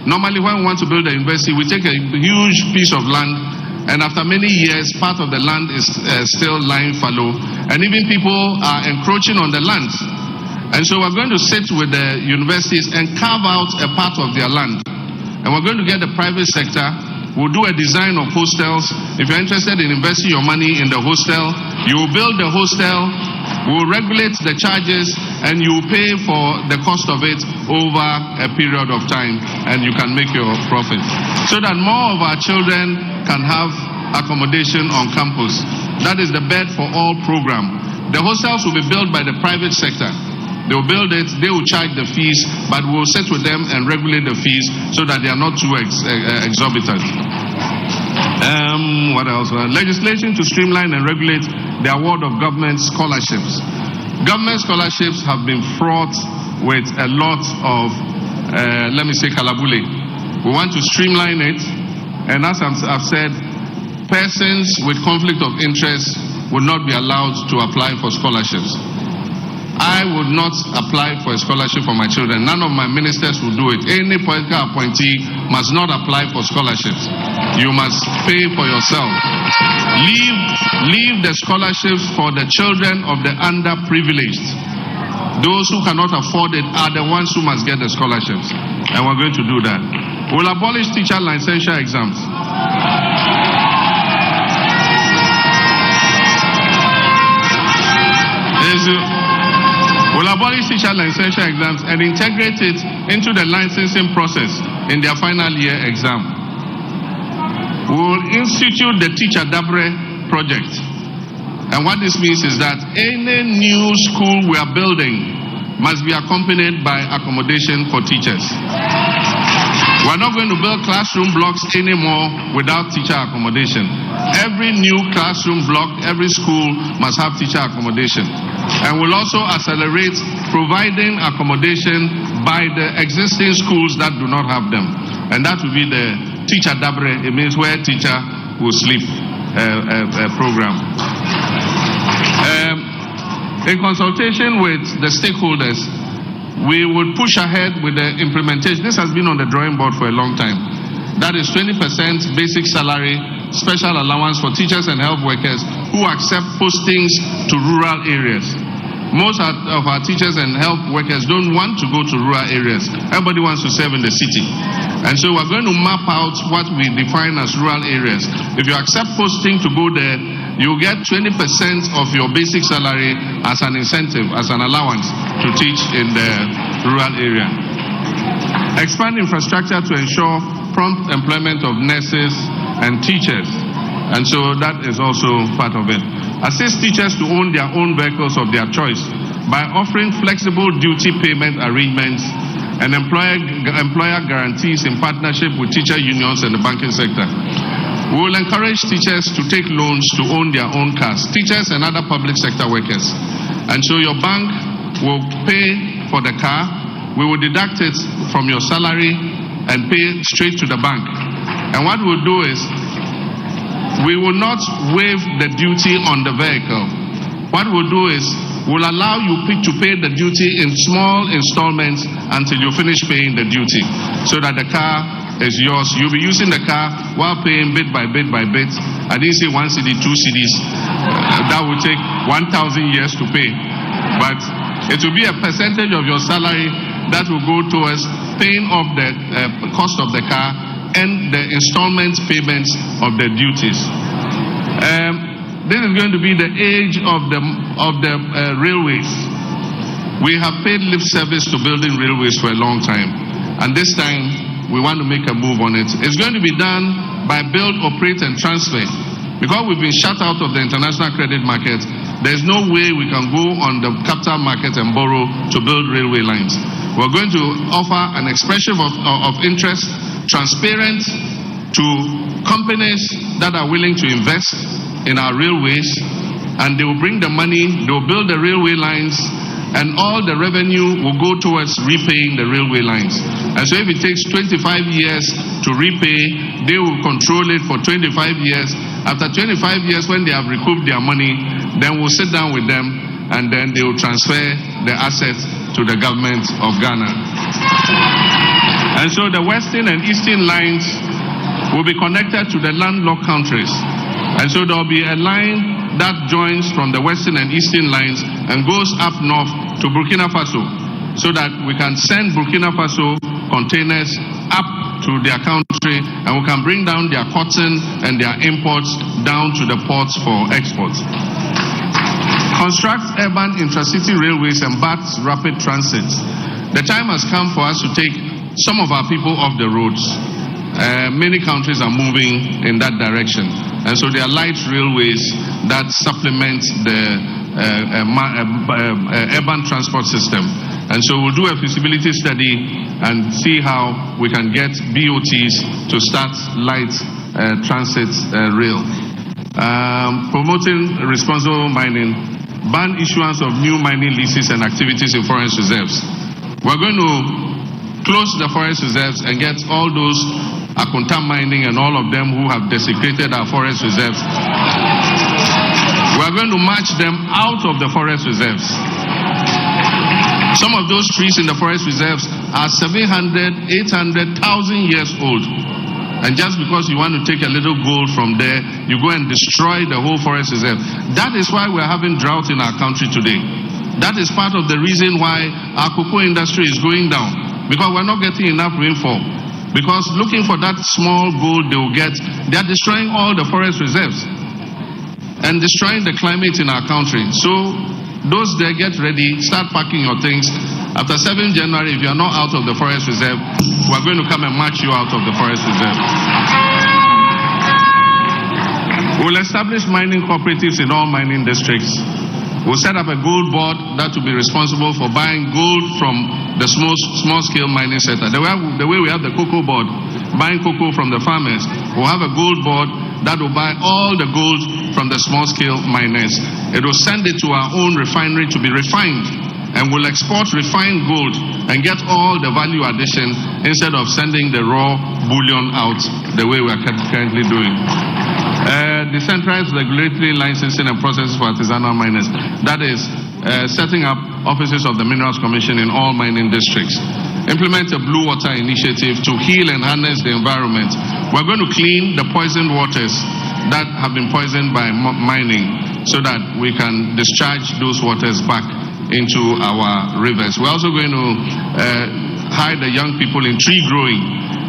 Normally when we want to build a university, we take a huge piece of land, and after many years, part of the land is still lying fallow, and even people are encroaching on the land. And so we're going to sit with the universities and carve out a part of their land. And we're going to get the private sector. We'll do a design of hostels. If you're interested in investing your money in the hostel, you will build the hostel, we'll regulate the charges, and you will pay for the cost of it over a period of time, and you can make your profit. So that more of our children can have accommodation on campus. That is the Bed for All program. The hostels will be built by the private sector. They will build it, they will charge the fees, but we'll sit with them and regulate the fees so that they are not too exorbitant. What else? Legislation to streamline and regulate the award of government scholarships. Government scholarships have been fraught with a lot of, kalabule. We want to streamline it, and as I've said, persons with conflict of interest would not be allowed to apply for scholarships. I would not apply for a scholarship for my children. None of my ministers will do it. Any political appointee must not apply for scholarships. You must pay for yourself. Leave the scholarships for the children of the underprivileged. Those who cannot afford it are the ones who must get the scholarships. And we're going to do that. We'll abolish teacher licensure exams. We'll abolish teacher licensure exams and integrate it into the licensing process in their final year exam. We will institute the Teacher Dabre project. And what this means is that any new school we are building must be accompanied by accommodation for teachers. We're not going to build classroom blocks anymore without teacher accommodation. Every new classroom block, every school must have teacher accommodation. And we'll also accelerate providing accommodation by the existing schools that do not have them. And that will be the Teacher Dabre, it means where teacher will sleep program. In consultation with the stakeholders, we would push ahead with the implementation. This has been on the drawing board for a long time. That is 20% basic salary, special allowance for teachers and health workers who accept postings to rural areas. Most of our teachers and health workers don't want to go to rural areas. Everybody wants to serve in the city. And so we're going to map out what we define as rural areas. If you accept posting to go there, you get 20% of your basic salary as an incentive, as an allowance to teach in the rural area. Expand infrastructure to ensure prompt employment of nurses and teachers. And so that is also part of it. Assist teachers to own their own vehicles of their choice by offering flexible duty payment arrangements and employer guarantees in partnership with teacher unions and the banking sector. We will encourage teachers to take loans to own their own cars, teachers and other public sector workers. And so your bank will pay for the car, we will deduct it from your salary and pay straight to the bank. And what we'll do is, we will not waive the duty on the vehicle. What we'll do is, we'll allow you to pay the duty in small installments until you finish paying the duty, so that the car is yours. You'll be using the car while paying bit by bit by bit. I didn't say 1 cedi, 2 cedis. That will take 1,000 years to pay. But it will be a percentage of your salary that will go towards paying off the cost of the car and the installment payments of the duties. This is going to be the age of the railways. We have paid lip service to building railways for a long time, and this time we want to make a move on it. It's going to be done by build, operate, and transfer. Because we've been shut out of the international credit market, there's no way we can go on the capital market and borrow to build railway lines. We're going to offer an expression of interest, transparent, to companies that are willing to invest in our railways, and they will bring the money, they will build the railway lines, and all the revenue will go towards repaying the railway lines. And so if it takes 25 years to repay, they will control it for 25 years. After 25 years, when they have recouped their money, then we'll sit down with them, and then they will transfer the assets to the government of Ghana. And so the western and eastern lines will be connected to the landlocked countries. And so there will be a line that joins from the western and eastern lines and goes up north to Burkina Faso, so that we can send Burkina Faso containers up to their country, and we can bring down their cotton and their imports down to the ports for exports. Construct urban intracity railways and bus rapid transit. The time has come for us to take some of our people off the roads. Many countries are moving in that direction, and so there are light railways that supplement the urban transport system. And so we'll do a feasibility study and see how we can get BOTs to start light transit rail. Promoting responsible mining, ban issuance of new mining leases and activities in forest reserves. We're going to close the forest reserves and get all those Akunta mining and all of them who have desecrated our forest reserves. We are going to march them out of the forest reserves. Some of those trees in the forest reserves are 700, 800,000 years old. And just because you want to take a little gold from there, you go and destroy the whole forest reserve. That is why we're having drought in our country today. That is part of the reason why our cocoa industry is going down, because we're not getting enough rainfall. Because looking for that small gold they will get, they are destroying all the forest reserves and destroying the climate in our country. So those there, get ready, start packing your things. After 7th January, if you are not out of the forest reserve, we are going to come and march you out of the forest reserve. We will establish mining cooperatives in all mining districts. We'll set up a gold board that will be responsible for buying gold from the small-scale mining sector. The way we have the cocoa board, buying cocoa from the farmers, we'll have a gold board that will buy all the gold from the small-scale miners. It will send it to our own refinery to be refined, and we'll export refined gold and get all the value addition instead of sending the raw bullion out the way we are currently doing. Decentralized regulatory licensing and processes for artisanal miners. That is setting up offices of the Minerals Commission in all mining districts. Implement a blue water initiative to heal and harness the environment. We're going to clean the poisoned waters that have been poisoned by mining so that we can discharge those waters back into our rivers. We're also going to hire the young people in tree growing.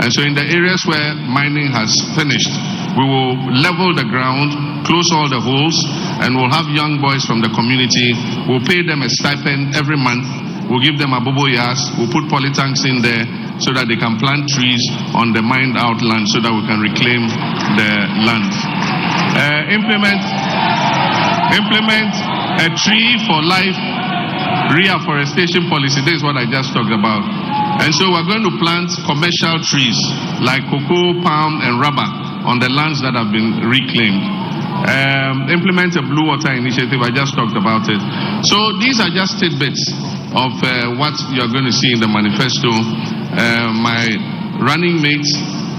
And so in the areas where mining has finished, we will level the ground, close all the holes, and we'll have young boys from the community. We'll pay them a stipend every month. We'll give them abobo yas. We'll put polytanks in there so that they can plant trees on the mined out land so that we can reclaim the land. Implement a tree for life reforestation policy. This is what I just talked about. And so we're going to plant commercial trees like cocoa, palm, and rubber on the lands that have been reclaimed. Implement a blue water initiative. I just talked about it. So these are just tidbits of what you're going to see in the manifesto. My running mate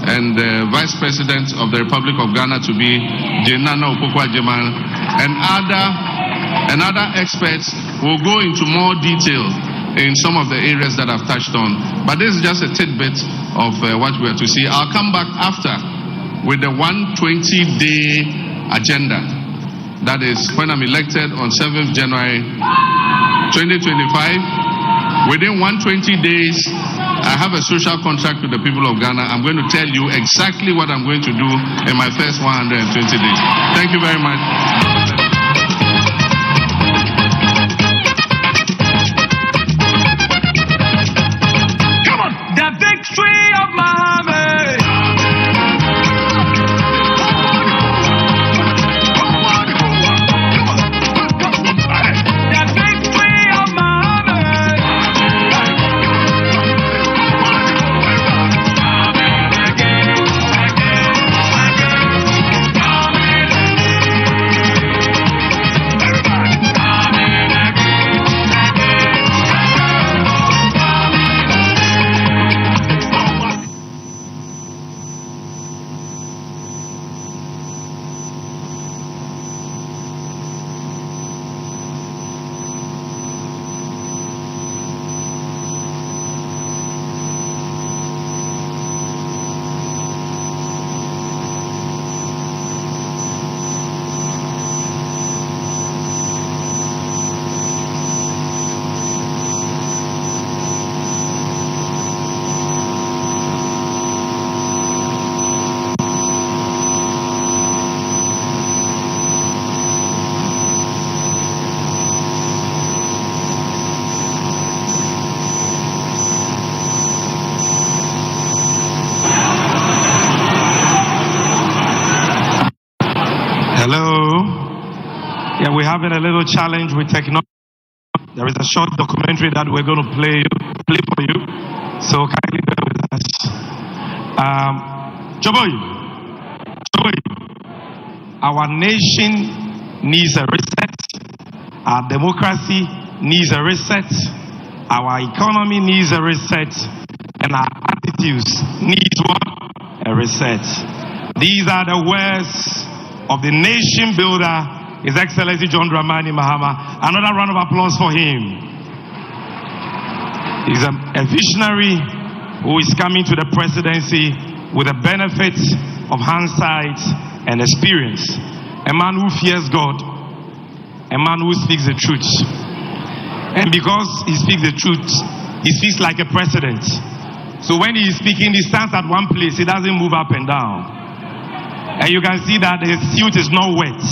and Vice President of the Republic of Ghana to be Jenana Opoku-Agyeman and other experts will go into more detail in some of the areas that I've touched on. But this is just a tidbit of what we are to see. I'll come back after with the 120-day agenda. That is when I'm elected on 7th January 2025. Within 120 days, I have a social contract with the people of Ghana. I'm going to tell you exactly what I'm going to do in my first 120 days. Thank you very much. We're having a little challenge with technology. There is a short documentary that we're going to play for you. So kindly bear with us. Joboy, our nation needs a reset. Our democracy needs a reset. Our economy needs a reset. And our attitudes need what? A reset. These are the words of the nation builder, His Excellency John Dramani Mahama. Another round of applause for him. He's a visionary who is coming to the presidency with the benefits of hindsight and experience. A man who fears God. A man who speaks the truth. And because he speaks the truth, he speaks like a president. So when he is speaking, he stands at one place. He doesn't move up and down. And you can see that his suit is not wet,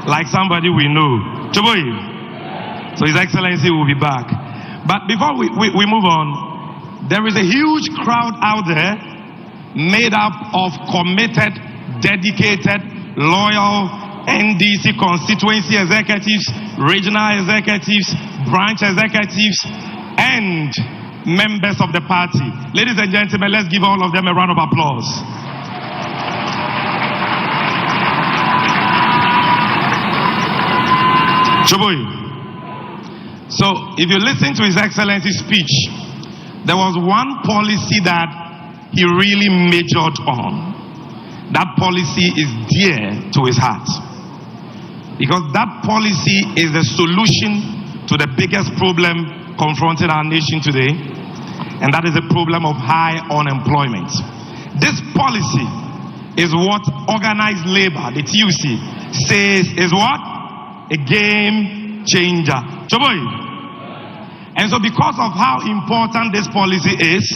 like somebody we know. Choboy. So His Excellency will be back. But before we move on, there is a huge crowd out there made up of committed, dedicated, loyal NDC constituency executives, regional executives, branch executives, and members of the party. Ladies and gentlemen, let's give all of them a round of applause. Choboy. So, if you listen to His Excellency's speech, there was one policy that he really majored on. That policy is dear to his heart. Because that policy is the solution to the biggest problem confronting our nation today, and that is the problem of high unemployment. This policy is what organized labor, the TUC, says is what? A game changer. Choboy. And so because of how important this policy is,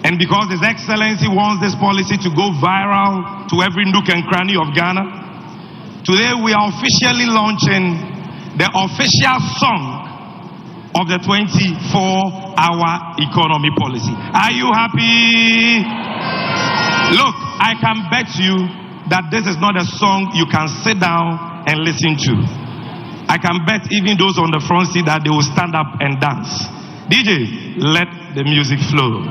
and because His Excellency wants this policy to go viral to every nook and cranny of Ghana, today we are officially launching the official song of the 24-hour economy policy. Are you happy? Look, I can bet you that this is not a song you can sit down and listen to. I can bet even those on the front seat that they will stand up and dance. DJ, let the music flow.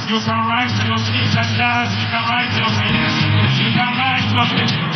You can rise to your feet and dance. You can rise to your feet. You can rise to your feet.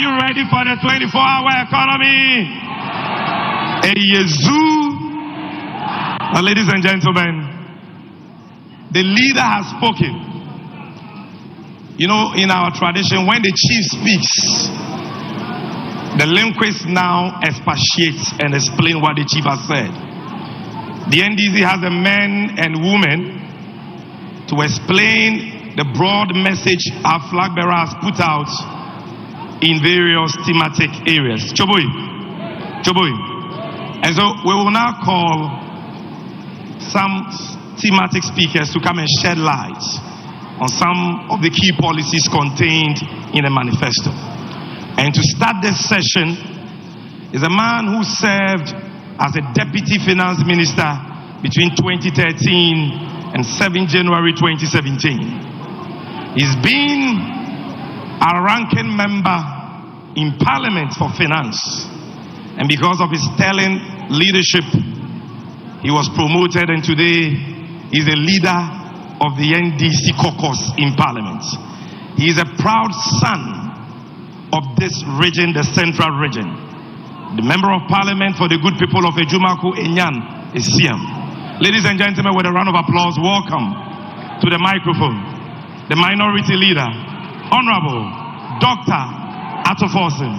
you ready for the 24-hour economy? A Yezu. Ladies and gentlemen, the leader has spoken. You know, in our tradition, when the chief speaks, the linguist now expatiates and explain what the chief has said. The NDC has the men and women to explain the broad message our flag bearer has put out in various thematic areas. Choboi. And so we will now call some thematic speakers to come and shed light on some of the key policies contained in the manifesto. And to start this session is a man who served as a deputy finance minister between 2013 and 7 January 2017. He's been a ranking member in Parliament for Finance. And because of his sterling leadership, he was promoted, and today he's a leader of the NDC caucus in Parliament. He is a proud son of this region, the Central Region. The Member of Parliament for the good people of Ejumaku Enyan is Siam. Ladies and gentlemen, with a round of applause, welcome to the microphone, the Minority Leader, Honorable Dr. Atoforsen.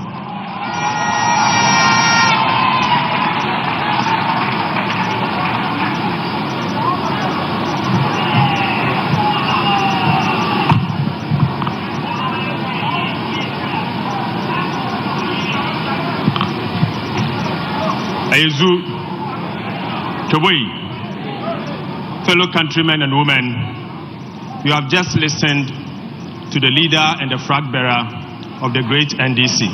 Ayezu, Toboi, fellow countrymen and women, you have just listened to the leader and the flag bearer of the great NDC,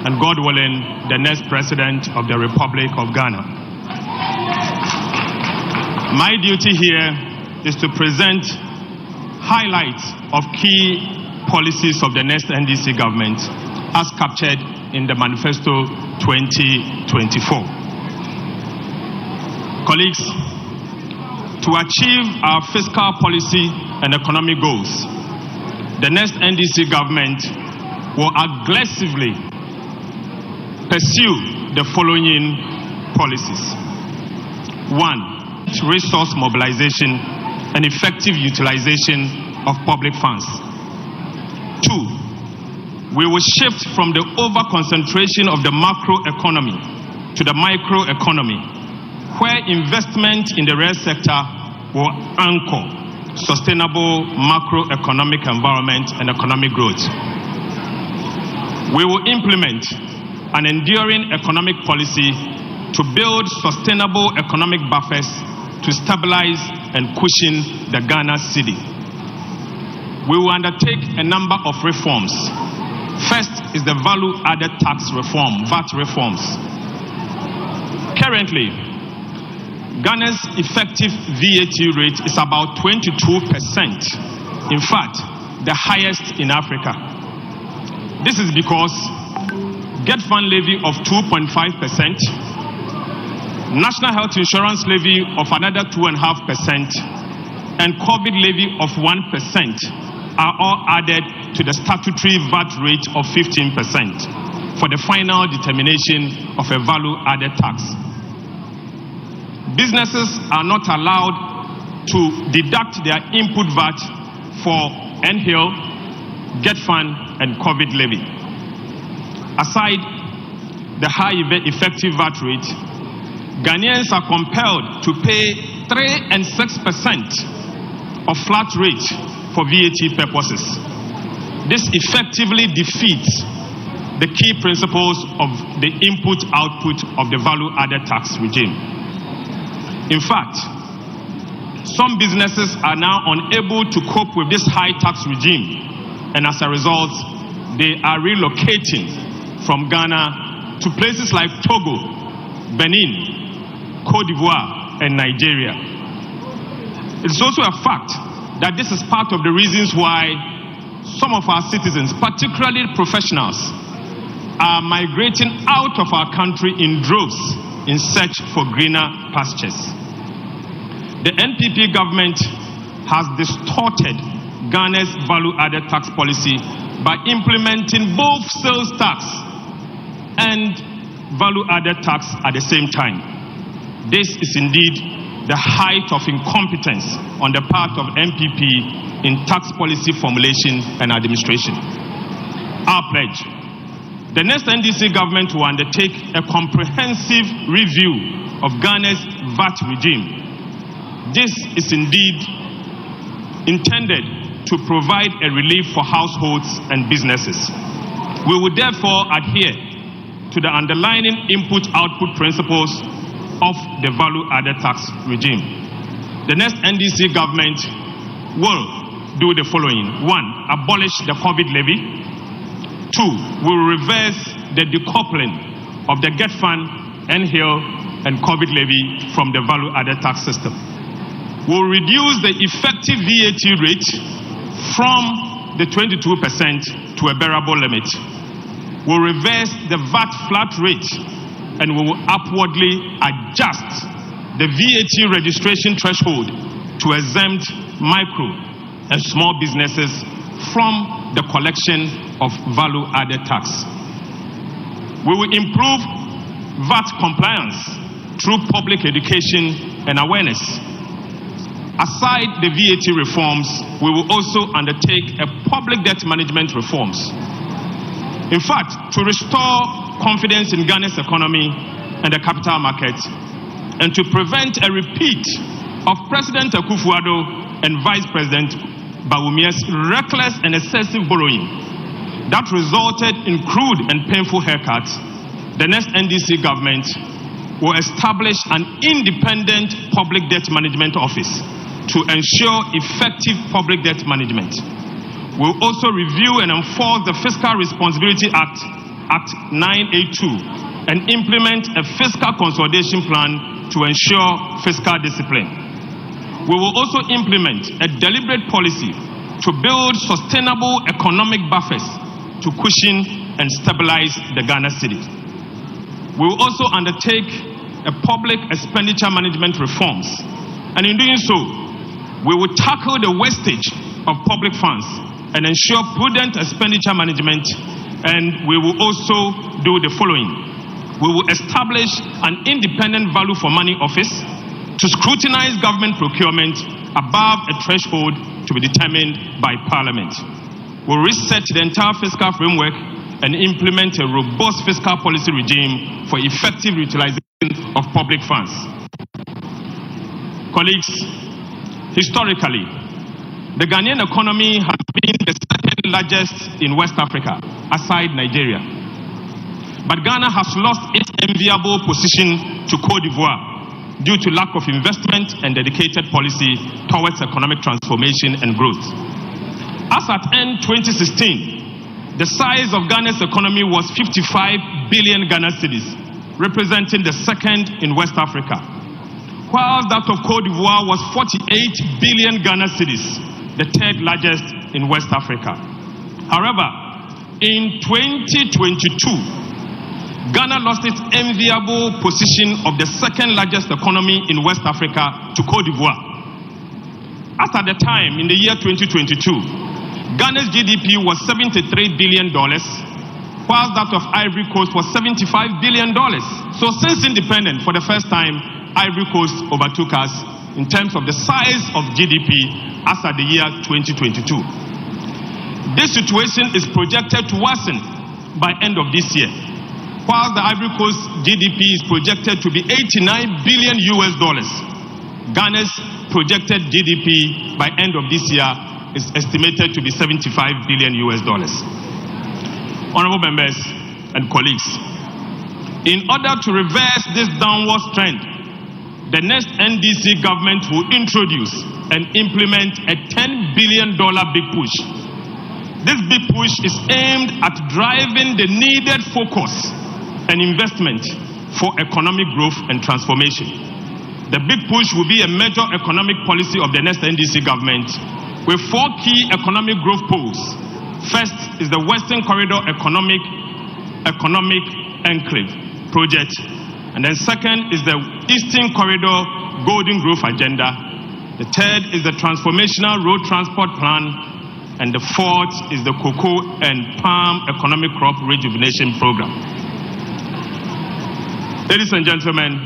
and God willing, the next president of the Republic of Ghana. My duty here is to present highlights of key policies of the next NDC government as captured in the Manifesto 2024. Colleagues, to achieve our fiscal policy and economic goals, the next NDC government will aggressively pursue the following policies. 1. Resource mobilization and effective utilization of public funds. 2. We will shift from the over-concentration of the macroeconomy to the microeconomy, where investment in the real sector will anchor sustainable macroeconomic environment and economic growth. We will implement an enduring economic policy to build sustainable economic buffers to stabilize and cushion the Ghana cedi. We will undertake a number of reforms. First is the value-added tax reform, VAT reforms. Currently, Ghana's effective VAT rate is about 22%. In fact, the highest in Africa. This is because Get Fund levy of 2.5%, National Health Insurance levy of another 2.5%, and COVID levy of 1% are all added to the statutory VAT rate of 15% for the final determination of a value-added tax. Businesses are not allowed to deduct their input VAT for NHIL, Get Fund, and COVID levy. Aside the high effective VAT rate, Ghanaians are compelled to pay 3 and 6% of flat rate for VAT purposes. This effectively defeats the key principles of the input-output of the value-added tax regime. In fact, some businesses are now unable to cope with this high tax regime, and as a result, they are relocating from Ghana to places like Togo, Benin, Cote d'Ivoire, and Nigeria. It's also a fact that this is part of the reasons why some of our citizens, particularly professionals, are migrating out of our country in droves in search for greener pastures. The NPP government has distorted Ghana's value-added tax policy by implementing both sales tax and value-added tax at the same time. This is indeed the height of incompetence on the part of MPP in tax policy formulation and administration. Our pledge: the next NDC government will undertake a comprehensive review of Ghana's VAT regime. This is indeed intended to provide a relief for households and businesses. We will therefore adhere to the underlying input-output principles of the value-added tax regime. The next NDC government will do the following: 1. Abolish the COVID levy. 2. Will reverse the decoupling of the Get Fund, NHIL, and COVID levy from the value-added tax system. Will reduce the effective VAT rate from the 22% to a bearable limit. Will reverse the VAT flat rate and will upwardly adjust the VAT registration threshold to exempt micro and small businesses from the collection of value-added tax. We will improve VAT compliance through public education and awareness. Aside the VAT reforms, we will also undertake a public debt management reforms. In fact, to restore confidence in Ghana's economy and the capital market, and to prevent a repeat of President Akufo-Addo and Vice President Bawumia's reckless and excessive borrowing that resulted in crude and painful haircuts, the next NDC government will establish an independent public debt management office to ensure effective public debt management. We'll also review and enforce the Fiscal Responsibility Act, Act 982, and implement a fiscal consolidation plan to ensure fiscal discipline. We will also implement a deliberate policy to build sustainable economic buffers to cushion and stabilize the Ghana city. We will also undertake a public expenditure management reforms, and in doing so, we will tackle the wastage of public funds and ensure prudent expenditure management, and we will also do the following. We will establish an independent value for money office to scrutinize government procurement above a threshold to be determined by Parliament. We'll reset the entire fiscal framework and implement a robust fiscal policy regime for effective utilization of public funds. Colleagues, historically, the Ghanaian economy has been the second largest in West Africa, aside Nigeria. But Ghana has lost its enviable position to Côte d'Ivoire due to lack of investment and dedicated policy towards economic transformation and growth. As at end 2016, the size of Ghana's economy was 55 billion Ghana cedis, representing the second in West Africa, while that of Côte d'Ivoire was 48 billion Ghana cedis, the third largest in West Africa. However, in 2022, Ghana lost its enviable position of the second largest economy in West Africa to Côte d'Ivoire. As at the time, in the year 2022, Ghana's GDP was $73 billion, while that of Ivory Coast was $75 billion. So since independence, for the first time, Ivory Coast overtook us in terms of the size of GDP as at the year 2022. This situation is projected to worsen by end of this year, while the Ivory Coast GDP is projected to be $89 billion. Ghana's projected GDP by end of this year is estimated to be $75 billion. Honorable members and colleagues, in order to reverse this downward trend, the next NDC government will introduce and implement a $10 billion big push. This big push is aimed at driving the needed focus and investment for economic growth and transformation. The big push will be a major economic policy of the next NDC government with 4 key economic growth poles. First is the Western Corridor Economic Enclave project, and then second is the Eastern Corridor Golden Growth Agenda. The third is the Transformational Road Transport Plan, And the fourth is the Cocoa and Palm Economic Crop Rejuvenation Program. Ladies and gentlemen,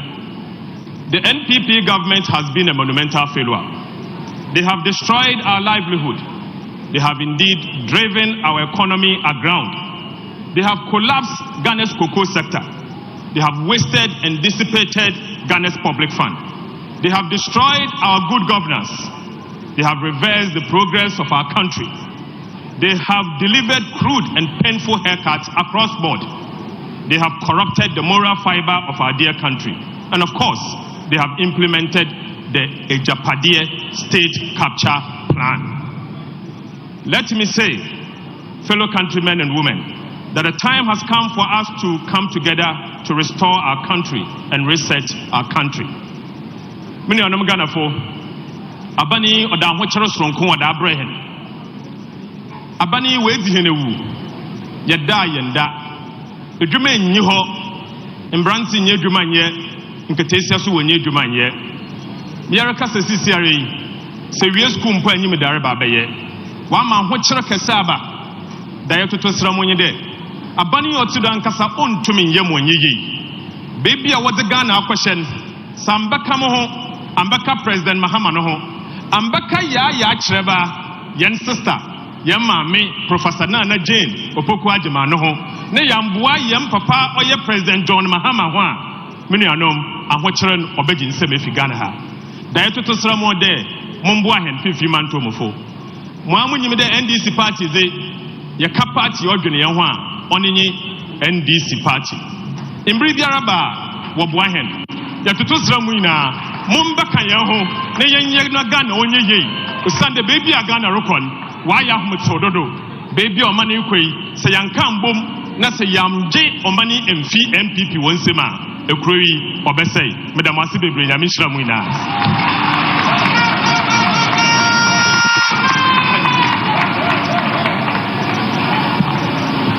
the NPP government has been a monumental failure. They have destroyed our livelihood. They have indeed driven our economy aground. They have collapsed Ghana's cocoa sector. They have wasted and dissipated Ghana's public fund. They have destroyed our good governance. They have reversed the progress of our country. They have delivered crude and painful haircuts across board. They have corrupted the moral fiber of our dear country. And of course, they have implemented the Ejapadiye state capture plan. Let me say, fellow countrymen and women, that the time has come for us to come together to restore our country and reset our country. Many of them Ghana for Abani or the Hochero Stronko or the Abraham. Abani waits in a woo. Yada yanda. The Juman Yuho, and Branson Yedumanye, and Catesia when Yedumanye. Yaraka Siciliary, Serious Kumpa and Yimidara Babaye. One man Hochero Casaba, Diato Sramonye de. Abani or Sudan Casa on to me Yemwenye. Baby, I was a Ghana question. Sambaka Moho, Ambaka President Mahamanoho. Ambaka ya Treva, Yen sister, Yama me, Professor Nana Jane, Opoku Ajima no ho, ne Yambua Yam Papa or your President John Mahama Hua, many anom, and what children obeying Semifigana. Diato to Sramo de, Mumbua and Fifi Mantomofo. Mwamu you the NDC party, they Yakapati or Junianwa, Onini NDC party. In Bridiaraba, Wabuahen, Yatutu Sramuina. Mumba Kanyaho, Nayan Nagana onye ye, Sunday baby Agana Rokon, Waya Mutsododo, baby or money quay, Sayankam boom, Nasayam J or money and fee MPP one sema, a query or Bessay, Madame Asibe Yamishra Muina.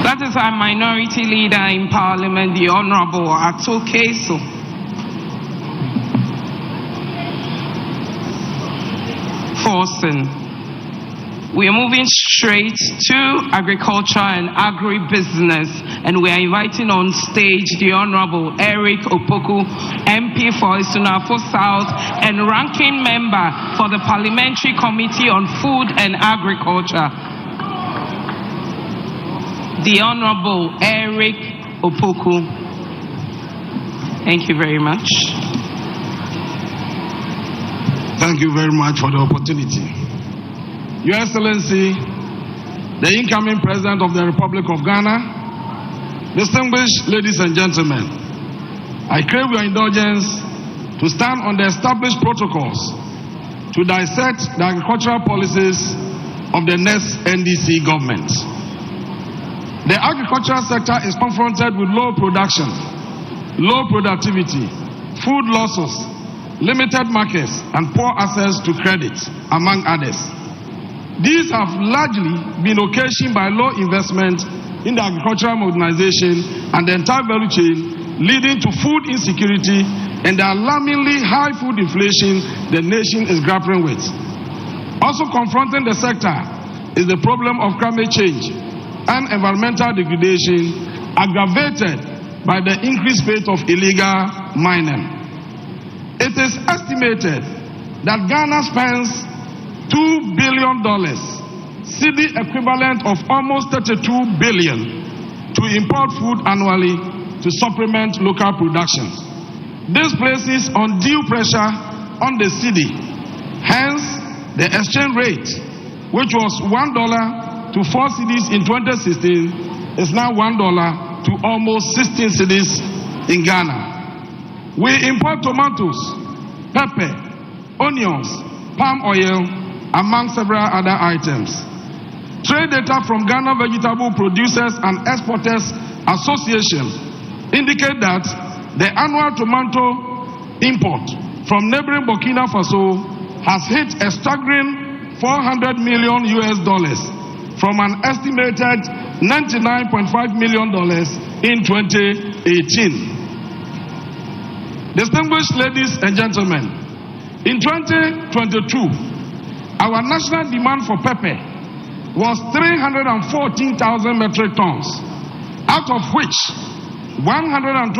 That is our minority leader in Parliament, the Honorable Ato Keso. We are moving straight to agriculture and agribusiness, and we are inviting on stage the Honorable Eric Opoku, MP for Isunafo South and ranking member for the Parliamentary Committee on Food and Agriculture. The Honorable Eric Opoku. Thank you very much. Thank you very much for the opportunity. Your Excellency, the incoming President of the Republic of Ghana, distinguished ladies and gentlemen, I crave your indulgence to stand on the established protocols to dissect the agricultural policies of the next NDC government. The agricultural sector is confronted with low production, low productivity, food losses, limited markets, and poor access to credit, among others. These have largely been occasioned by low investment in the agricultural modernization and the entire value chain, leading to food insecurity and the alarmingly high food inflation the nation is grappling with. Also confronting the sector is the problem of climate change and environmental degradation, aggravated by the increased rate of illegal mining. It is estimated that Ghana spends $2 billion, cedi equivalent of almost 32 billion, to import food annually to supplement local production. This places undue pressure on the cedi. Hence, the exchange rate, which was $1 to 4 cedis in 2016, is now $1 to almost 16 cedis in Ghana. We import tomatoes, pepper, onions, palm oil, among several other items. Trade data from Ghana Vegetable Producers and Exporters Association indicate that the annual tomato import from neighboring Burkina Faso has hit a staggering $400 million from an estimated $99.5 million in 2018. Distinguished ladies and gentlemen, in 2022, our national demand for pepper was 314,000 metric tons, out of which 121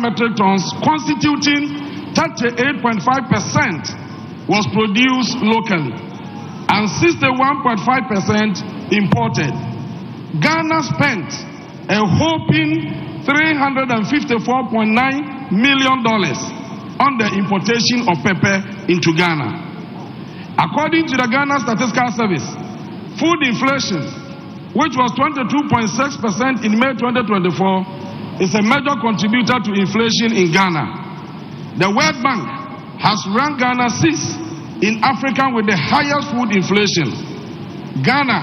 metric tons, constituting 38.5%, was produced locally and 61.5% imported. Ghana spent a whopping $354.9 million on the importation of pepper into Ghana. According to the Ghana Statistical Service, food inflation, which was 22.6% in May 2024, is a major contributor to inflation in Ghana. The World Bank has ranked Ghana 6th in Africa with the highest food inflation. Ghana,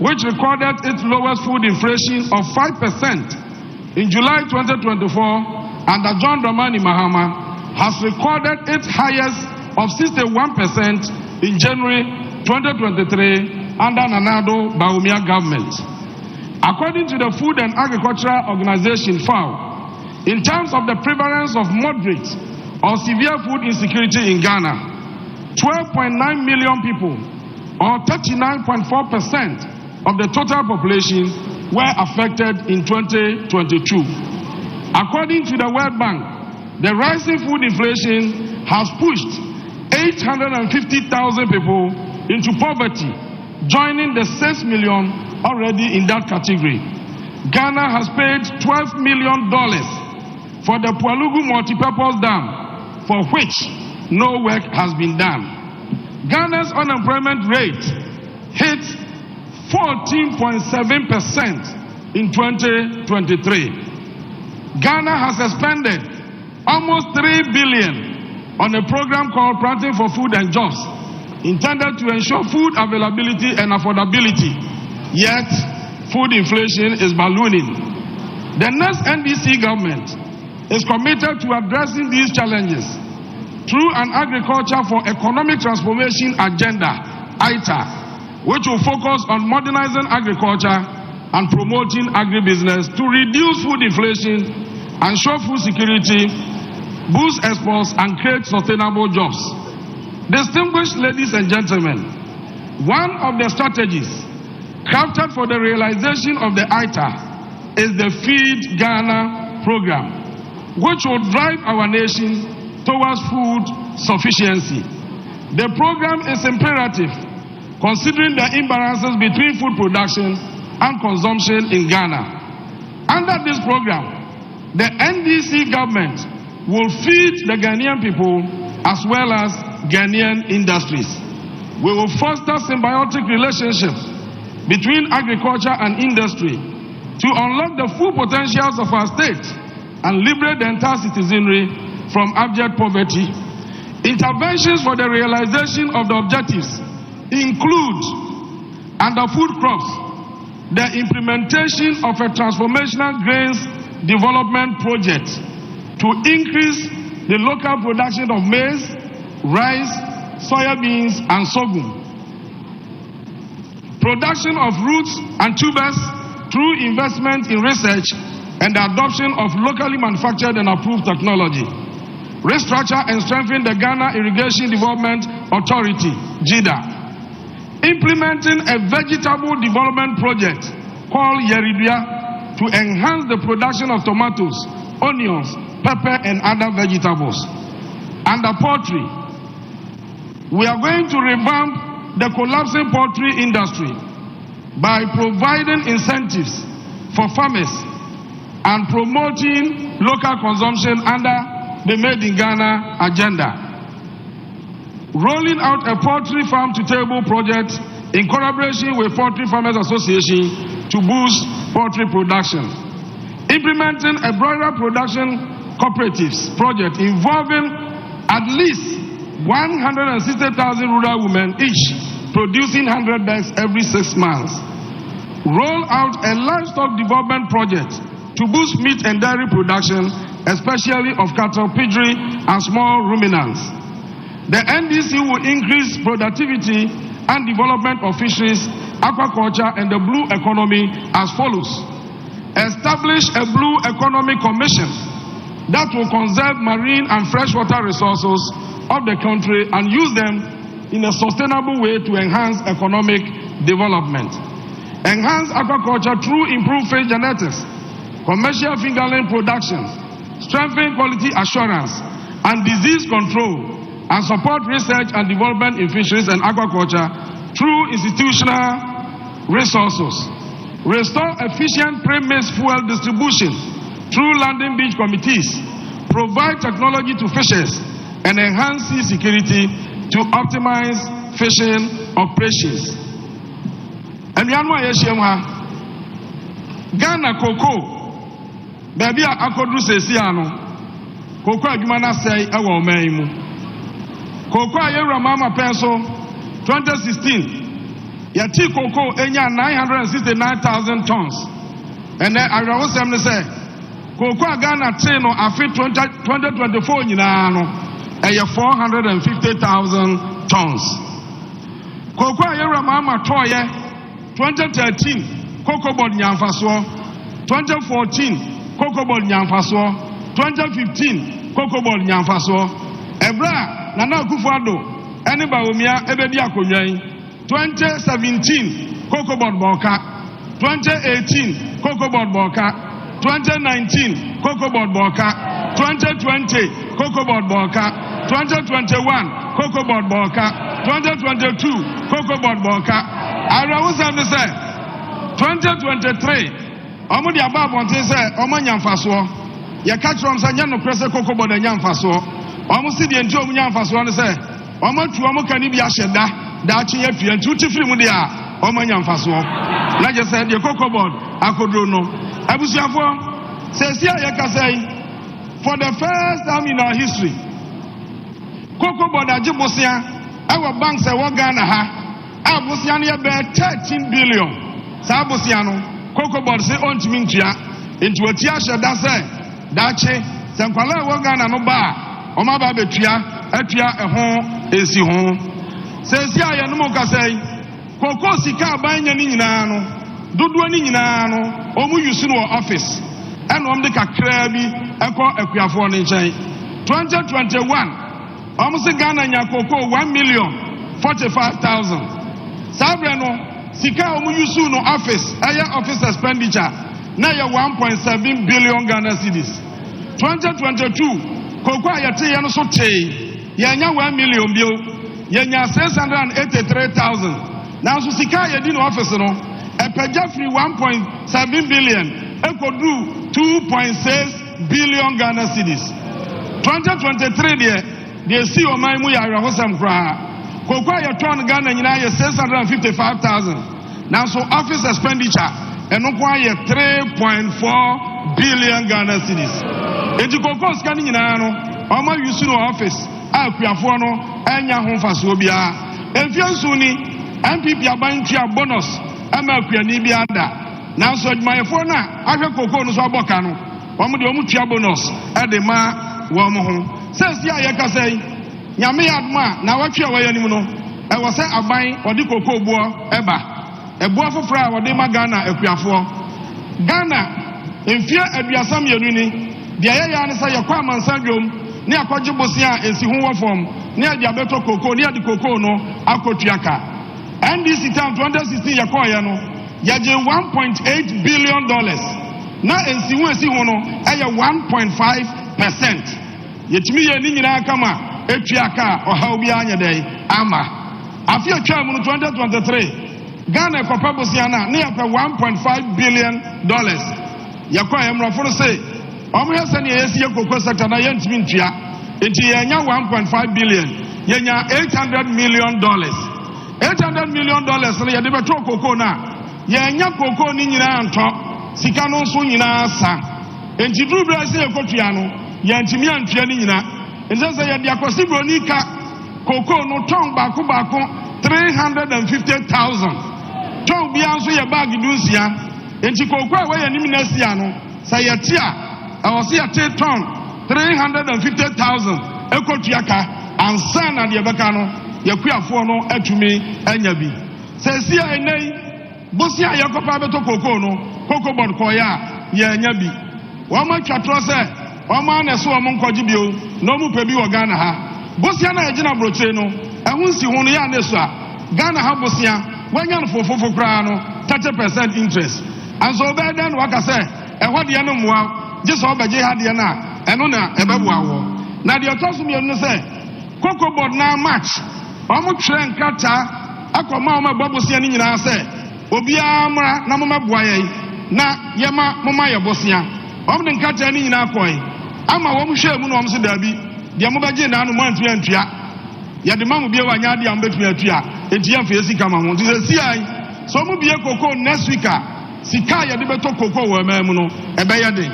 which recorded its lowest food inflation of 5% in July 2024 under John Dramani Mahama, has recorded its highest of 61% in January 2023 under Nana-Addo Bawumia government. According to the Food and Agricultural Organization FAO, in terms of the prevalence of moderate or severe food insecurity in Ghana, 12.9 million people, or 39.4% of the total population, were affected in 2022. According to the World Bank, the rising food inflation has pushed 850,000 people into poverty, joining the 6 million already in that category. Ghana has paid $12 million for the Pualugu multipurpose dam, for which no work has been done. Ghana's unemployment rate hit 14.7% in 2023. Ghana has expended almost $3 billion on a program called Planting for Food and Jobs, intended to ensure food availability and affordability. Yet, food inflation is ballooning. The next NDC government is committed to addressing these challenges through an Agriculture for Economic Transformation agenda, ITA, which will focus on modernizing agriculture and promoting agribusiness to reduce food inflation, ensure food security, boost exports, and create sustainable jobs. Distinguished ladies and gentlemen, one of the strategies crafted for the realization of the ITA is the Feed Ghana program, which will drive our nation towards food sufficiency. The program is imperative considering the imbalances between food production and consumption in Ghana. Under this program, the NDC government will feed the Ghanaian people as well as Ghanaian industries. We will foster symbiotic relationships between agriculture and industry to unlock the full potentials of our state and liberate the entire citizenry from abject poverty. Interventions for the realization of the objectives include, under food crops, the implementation of a transformational grains development project to increase the local production of maize, rice, soya beans, and sorghum. Production of roots and tubers through investment in research and the adoption of locally manufactured and approved technology. Restructure and strengthen the Ghana Irrigation Development Authority, GIDA. Implementing a vegetable development project called Yeridua to enhance the production of tomatoes, onions, pepper, and other vegetables. Under poultry, we are going to revamp the collapsing poultry industry by providing incentives for farmers and promoting local consumption under the Made in Ghana agenda. Rolling out a poultry farm to table project in collaboration with Poultry Farmers Association to boost poultry production. Implementing a broiler production cooperatives project involving at least 160,000 rural women each, producing 100 bags every 6 months. Roll out a livestock development project to boost meat and dairy production, especially of cattle, piggery, and small ruminants. The NDC will increase productivity and development of fisheries, aquaculture, and the blue economy as follows. Establish a blue economy commission that will conserve marine and freshwater resources of the country and use them in a sustainable way to enhance economic development. enhance aquaculture through improved fish genetics, commercial fingerling production, strengthen quality assurance and disease control, and support research and development in fisheries and aquaculture through institutional resources. Restore efficient pre-mixed fuel distribution through landing beach committees. Provide technology to fishers and enhance sea security to optimize fishing operations. And Ghana cocoa, baby, I could do say, cocoa, you man say, I will make cocoa, you mama pencil 2016. Yati cocoa, enya 969,000 tons. And then I was say, cocoa Ghana train or afi 2024 a 450,000 tons. Cocoa yera mama toye 2013 cocoa board nyamfaso, 2014 cocoa board nyamfaso, 2015 cocoa board nyamfaso. Ebra Nana Akufo-Addo ene ba omia ebedi akonwan 2017 cocoa board boka, 2018 cocoa board boka, 2019 cocoa board boka, 2020 cocoa board boka, 2021 cocoa board boka, 2022 cocoa board boka. Arawo say 2023 omo di aba bonte say omo nyamfaso ye ka trom say nya no prese cocoa board nyamfaso omo si de enti omo nyamfaso no say omo tu omo kani bi ahyeda da chi ye fie nti firi mu de a omo nyamfaso na je say de cocoa board akodro no abusuafo say sia ye ka say for the first time in our history cocoa board ajibosia our banks e wo Ghana ha abusia no ye be 13 billion sa abusia no cocoa board say on timi ntua enti wati ahyeda say da chi se nkwala wo Ghana no ba o ma ba betua atua eho esi ho say sia ye no mo ka say cocoa sika abanya ni nyina no dodo ni nyina no omu yusu no office and om de kakra bi ekọ akuafo ne nchen 2021 om se Ghana nya cocoa 1,045,000 sabre no sika omu yusu no office aya office expenditure na ya 1.7 billion Ghana cedis. 2022 cocoa ayete ye no so tee ye nya 1 million bio ye nya 683,000 na so sika ye di no office no epeja free 1.7 billion ekodu 2.6 billion Ghana cedis. 2023 they see o man mu ya rahosam kra cocoa ye ton Ghana nyina ye 655,000 now so office expenditure eno kwa ye 3.4 billion Ghana cedis. Enti cocoa scan nyina no o ma use no office akuafo no anya ho faso bia enfiansu ni MPP abantua bonus ama akuani bi ada now so admayefo na ahwe cocoa no so aboka no omo de omu tua bonus e de ma wo mo ho sense ya ye ka sei nyame adma na watwe wa yanim no e wo se aban odi cocoa buo eba ebuo foforo a wode ma Ghana akuafo Ghana enfia aduasam yenu ni de ya ne say yakwa amansa dwom ne akwaje bosia ensi ho wo fom ne ade abeto cocoa ne ade cocoa no akotuaka NDC time 2016 yakwa ya no yaje 1.8 billion dollars na ensi ho esi ho no eye 1.5%. Yetimi ye ni nyina kama etuaka oha obi anya dai ama afia twa mu 2023 Ghana ekopa bosia na ne yakwa 1.5 billion dollars yakwa emrafo say omo yesa ne yesi ekoko sector na yentimi ntua enti yenya 1.5 billion yenya 800 million dollars. 800 million dollars na yede beto cocoa na yenya cocoa ni nyina anto sika no so nyina sa enti duru bra se ekotua no yentimi antua ni nyina enti se yede akosi bronika cocoa no ton baako 350,000 ton bia nso ye bag dunsia enti cocoa we yanim na sia no sayetia awose yate ton 350,000 ekotua ka ansa na de beka no yakuafo no atumi anya bi sesia enei bosia yakopa beto cocoa no cocoa board ko ya anya bi wo ma twatro se wo ma na so wo nkoji bio no mu pe bi wo Ghana ha bosia na yagina broche no ehunsi hu no ya na so a Ghana ha bosia wanya no fofofo kra no 30% interest. And so by then, what I say, and what the animal just over Jihadiana, and on a Ebawa. Now the autonomy of say, Cocoa board now match. Almost train kata, Akoma Babusian in our say, Obiamra, Namama Boye, na Yama Momaya Bosia, Omden Kata in our coin. I'm a woman share Munomsi Derby, the Amobajan and Monty and Tria. Yet the man will be a Wanyadi and Betria Tria, a TM for Yasikamon. This is CI. So will be a cocoa next week. Sikaya de beto cocoa were memono, a bayade.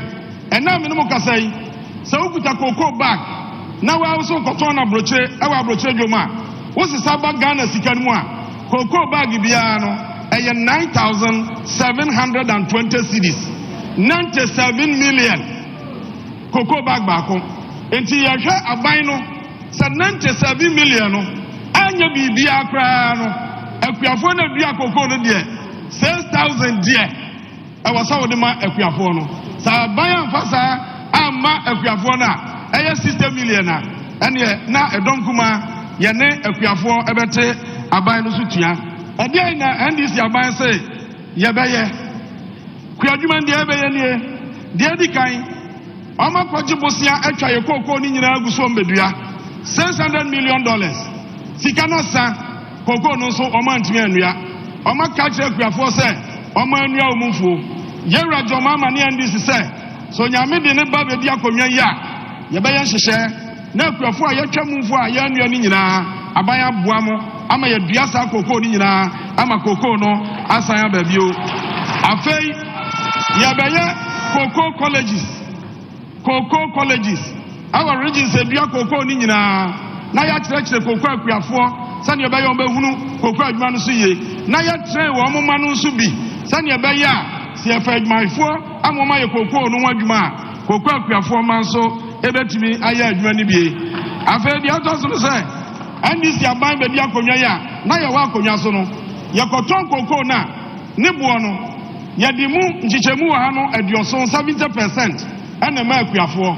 And now Minoka say, so put a cocoa back. Now I also cotona broche, our broche Joma. What's the Sabbath Ghana Sikanwa? Cocoa bag Biano, a 9,720 cities, 97 million cocoa bag back. And Tia Abino said 97 million. And you be Biacrano, a Piafona Bia cocoa dear. 6,000 dear. I was over the man Equiafono. So I buy and fasa, I'm ma Equiafona, a 60 million. And yet now a donkuma, Yane Equiafo, Ebete, I buy no sutia. And then NDC I buy say, Yabaye, Quiaduman de Abaye, dear the kind, Oma Kwajibosia, a Chayoko, Nina Gusombedia, $600 million. Sikanosa, Coco no so Omantia. Oma catch up your force, Oma Nia Mufu. Yera Jomama near this say. So Yamidi never be Diaconia, Yabaya share. Now, before you come for a young Nina, Abaya Buamo, Ama Diasa Coco Nina, Ama Coco no, Asaya Babu. Afei, Yabaya Coco colleges. Our region said, Dia Coco Nina, Naya Church the Coco Piafo, Sanya Bayo Behunu, Coco Manusi. Naya train one manu subi. Sanya Baya, see fed my four, I'm on my cocoa, no one juma, cocoa, 4 months so, ebetimi aya adwuma bi. Afei the others will say, and this ya ban be dia konwa ya, na ya wa konwa so no, ya koton cocoa na, ne bo no, ya di mu nchichemu wa ha no adioso 70%, and ma akuafo.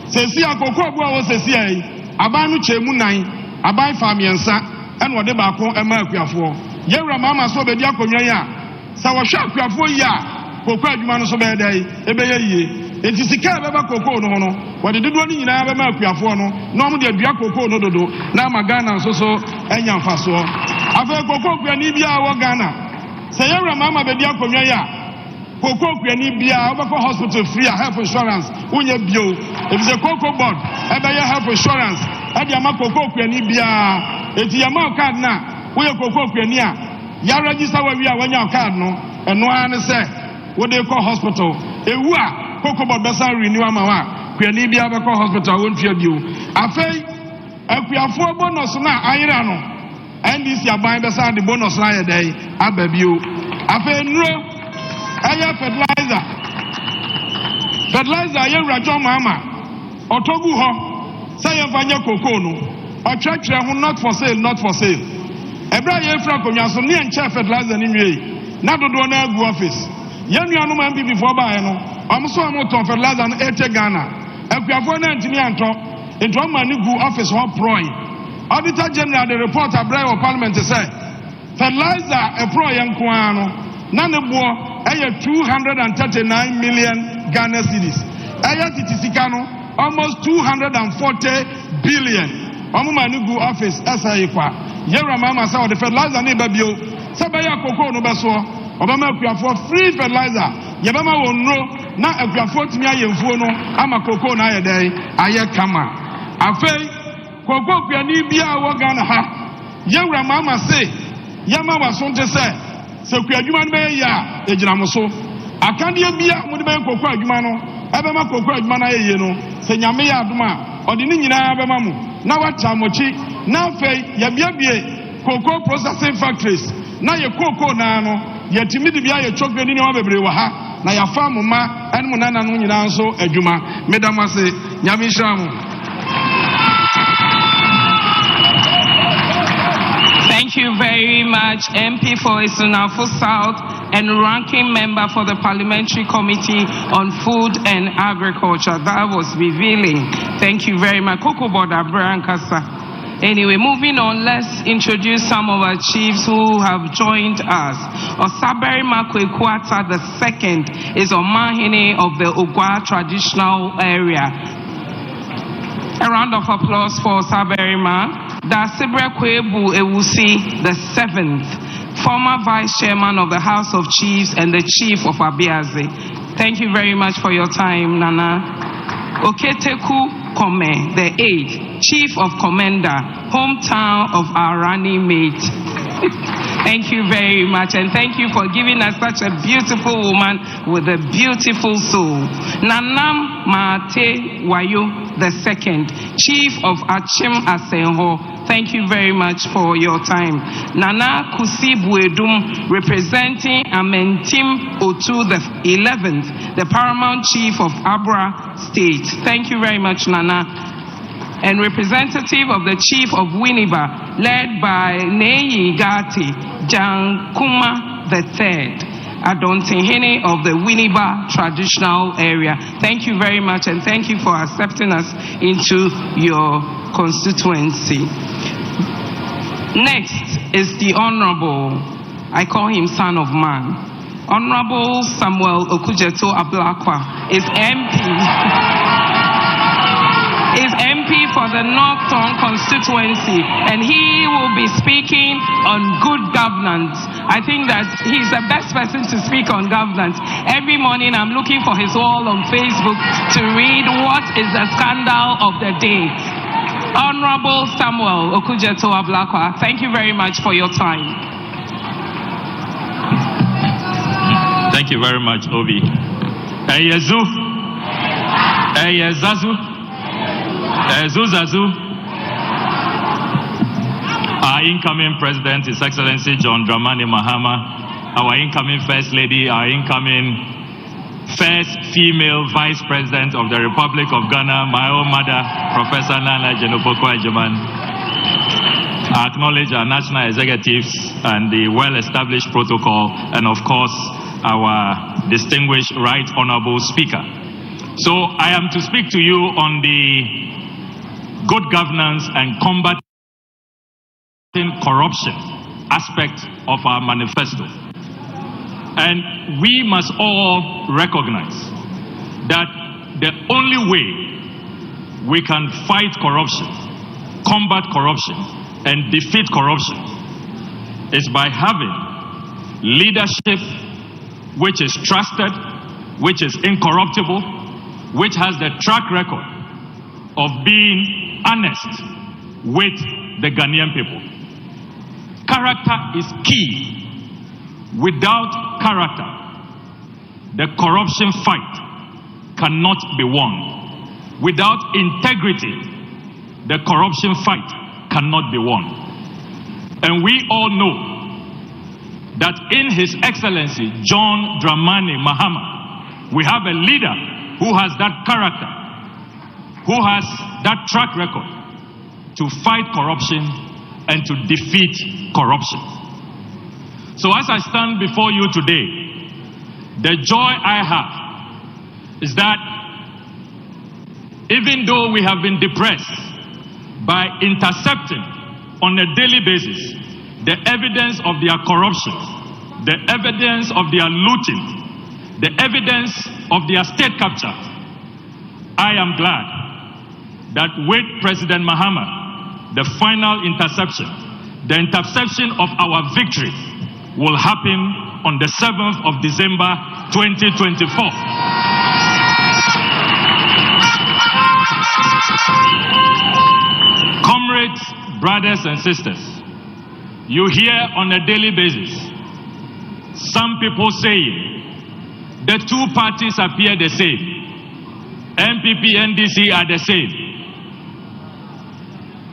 Sesi akoko bo wo sesi ai, aban no chemu nan, aban famiensa, and wo de ba ko ma akuafo. Yewra mama so be dia konwa ya, sa wo hwa akuafo ya, koko adwuma no so be dai, ebe ye yie. Enti sika beba koko no no wode dodo ni nyina bema akuafo no na omo de adua koko no dodo na magana nso so enya mfaso afa koko kuani bia wo Ghana se yewra mama be dia konwa ya koko kuani bia obako hospital free health insurance unye bio if the koko board ebe ya health insurance e dia ma koko kuani bia enti ya ma card na wo ye koko kuani a ya register wa wi a wanya card no eno an se wo de ko hospital ewu a Coco Basa renew Amawa, Quanibia Bako Hospital, won't fear you. Afei, Equiafo bonus na Irano, and this ya buying beside the bonus line a day, Ababu. Afei, no, Aya fertilizer, young Rajon Mama, or Togu Ho, Sayavanya Cocono, or church not for sale, not for sale. Ebra Franco Yason and Chef fertilizer in me, not the donor office. Young man before buying. I'm so much of a lad and 80 Ghana. If you have one engineer into a Manigu office or Proy, Auditor General, the report of Brian Parliament to say, fertilizer a Proy and Kuano, none of war, 239 million Ghana cities. Titicano, almost 240 billion. Manigu office, Equa. Yera Mama saw the fertilizer neighbor bill, Sabaya Coco no Basso, Obama for free fertilizer. Yabama will know. Na akuafo timi ayemfuo no ama koko na ayedai aye kama afei koko kuani bia wo Ghana ha yewra mama se yama wasonte se kuadwuma no be ya ejinamoso akande bia mo de be koko adwuma no ebe ma koko adwuma na yeye no se nyame ya adoma ode ni nyina be ma mo na wacha mochi na afei ya biabie koko processing factories na ye koko na no yetimi de bia ye chocolate ni wa bebre wa ha na ya famu ma enu nana no nyina nso adwuma medamase nyame hiramu. Thank you very much, MP for Isunafo South and ranking member for the Parliamentary Committee on Food and Agriculture. That was revealing. Thank you very much. Coco Boda Brankasa. Anyway, moving on, let's introduce some of our chiefs who have joined us. Osaberi Makwekuata II is Omahini of the Ogwa traditional area. A round of applause for Osaberi Ma. Dasibre Kwebu Ewusi VII, former Vice Chairman of the House of Chiefs and the Chief of Abiaze. Thank you very much for your time, Nana. Oketeku Kome, the 8th, Chief of Commander, hometown of our running mate. Thank you very much, and thank you for giving us such a beautiful woman with a beautiful soul. Nanam Mate Wayo II, Chief of Achim Asenho. Thank you very much for your time. Nana Kusibuedum, representing Amentim Otu the 11th, the Paramount Chief of Abra State. Thank you very much, Nana. And representative of the Chief of Winneba, led by Neyi Gati Jankuma III, Adontihene of the Winneba traditional area. Thank you very much, and thank you for accepting us into your constituency. Next is the Honorable, I call him Son of Man, Honorable Samuel Okujeto Ablakwa is MP for the Northern constituency, and he will be speaking on good governance. I think that he's the best person to speak on governance. Every morning I'm looking for his wall on Facebook to read what is the scandal of the day. Honorable Samuel Okujeto Ablakwa, thank you very much for your time. Thank you very much, Obi. Eyezu, Eyezazu, Zuzazu. Our incoming President, His Excellency John Dramani Mahama, our incoming First Lady, our incoming first female Vice President of the Republic of Ghana, my own mother, Professor Nana Jenopoko Ejiman. I acknowledge our national executives and the well-established protocol, and of course, our distinguished Right Honorable Speaker. So I am to speak to you on the good governance and combating corruption aspect of our manifesto. And we must all recognize that the only way we can fight corruption, combat corruption, and defeat corruption is by having leadership which is trusted, which is incorruptible, which has the track record of being honest with the Ghanaian people. Character is key. Without character, the corruption fight cannot be won. Without integrity, the corruption fight cannot be won. And we all know that in His Excellency John Dramani Mahama, we have a leader who has that character, who has that track record to fight corruption and to defeat corruption. So as I stand before you today, the joy I have is that even though we have been depressed by intercepting on a daily basis the evidence of their corruption, the evidence of their looting, the evidence of their state capture, I am glad that with President Mahama, the final interception, the interception of our victory will happen on the 7th of December 2024. Comrades, brothers and sisters, you hear on a daily basis some people saying the two parties appear the same. NPP, NDC are the same.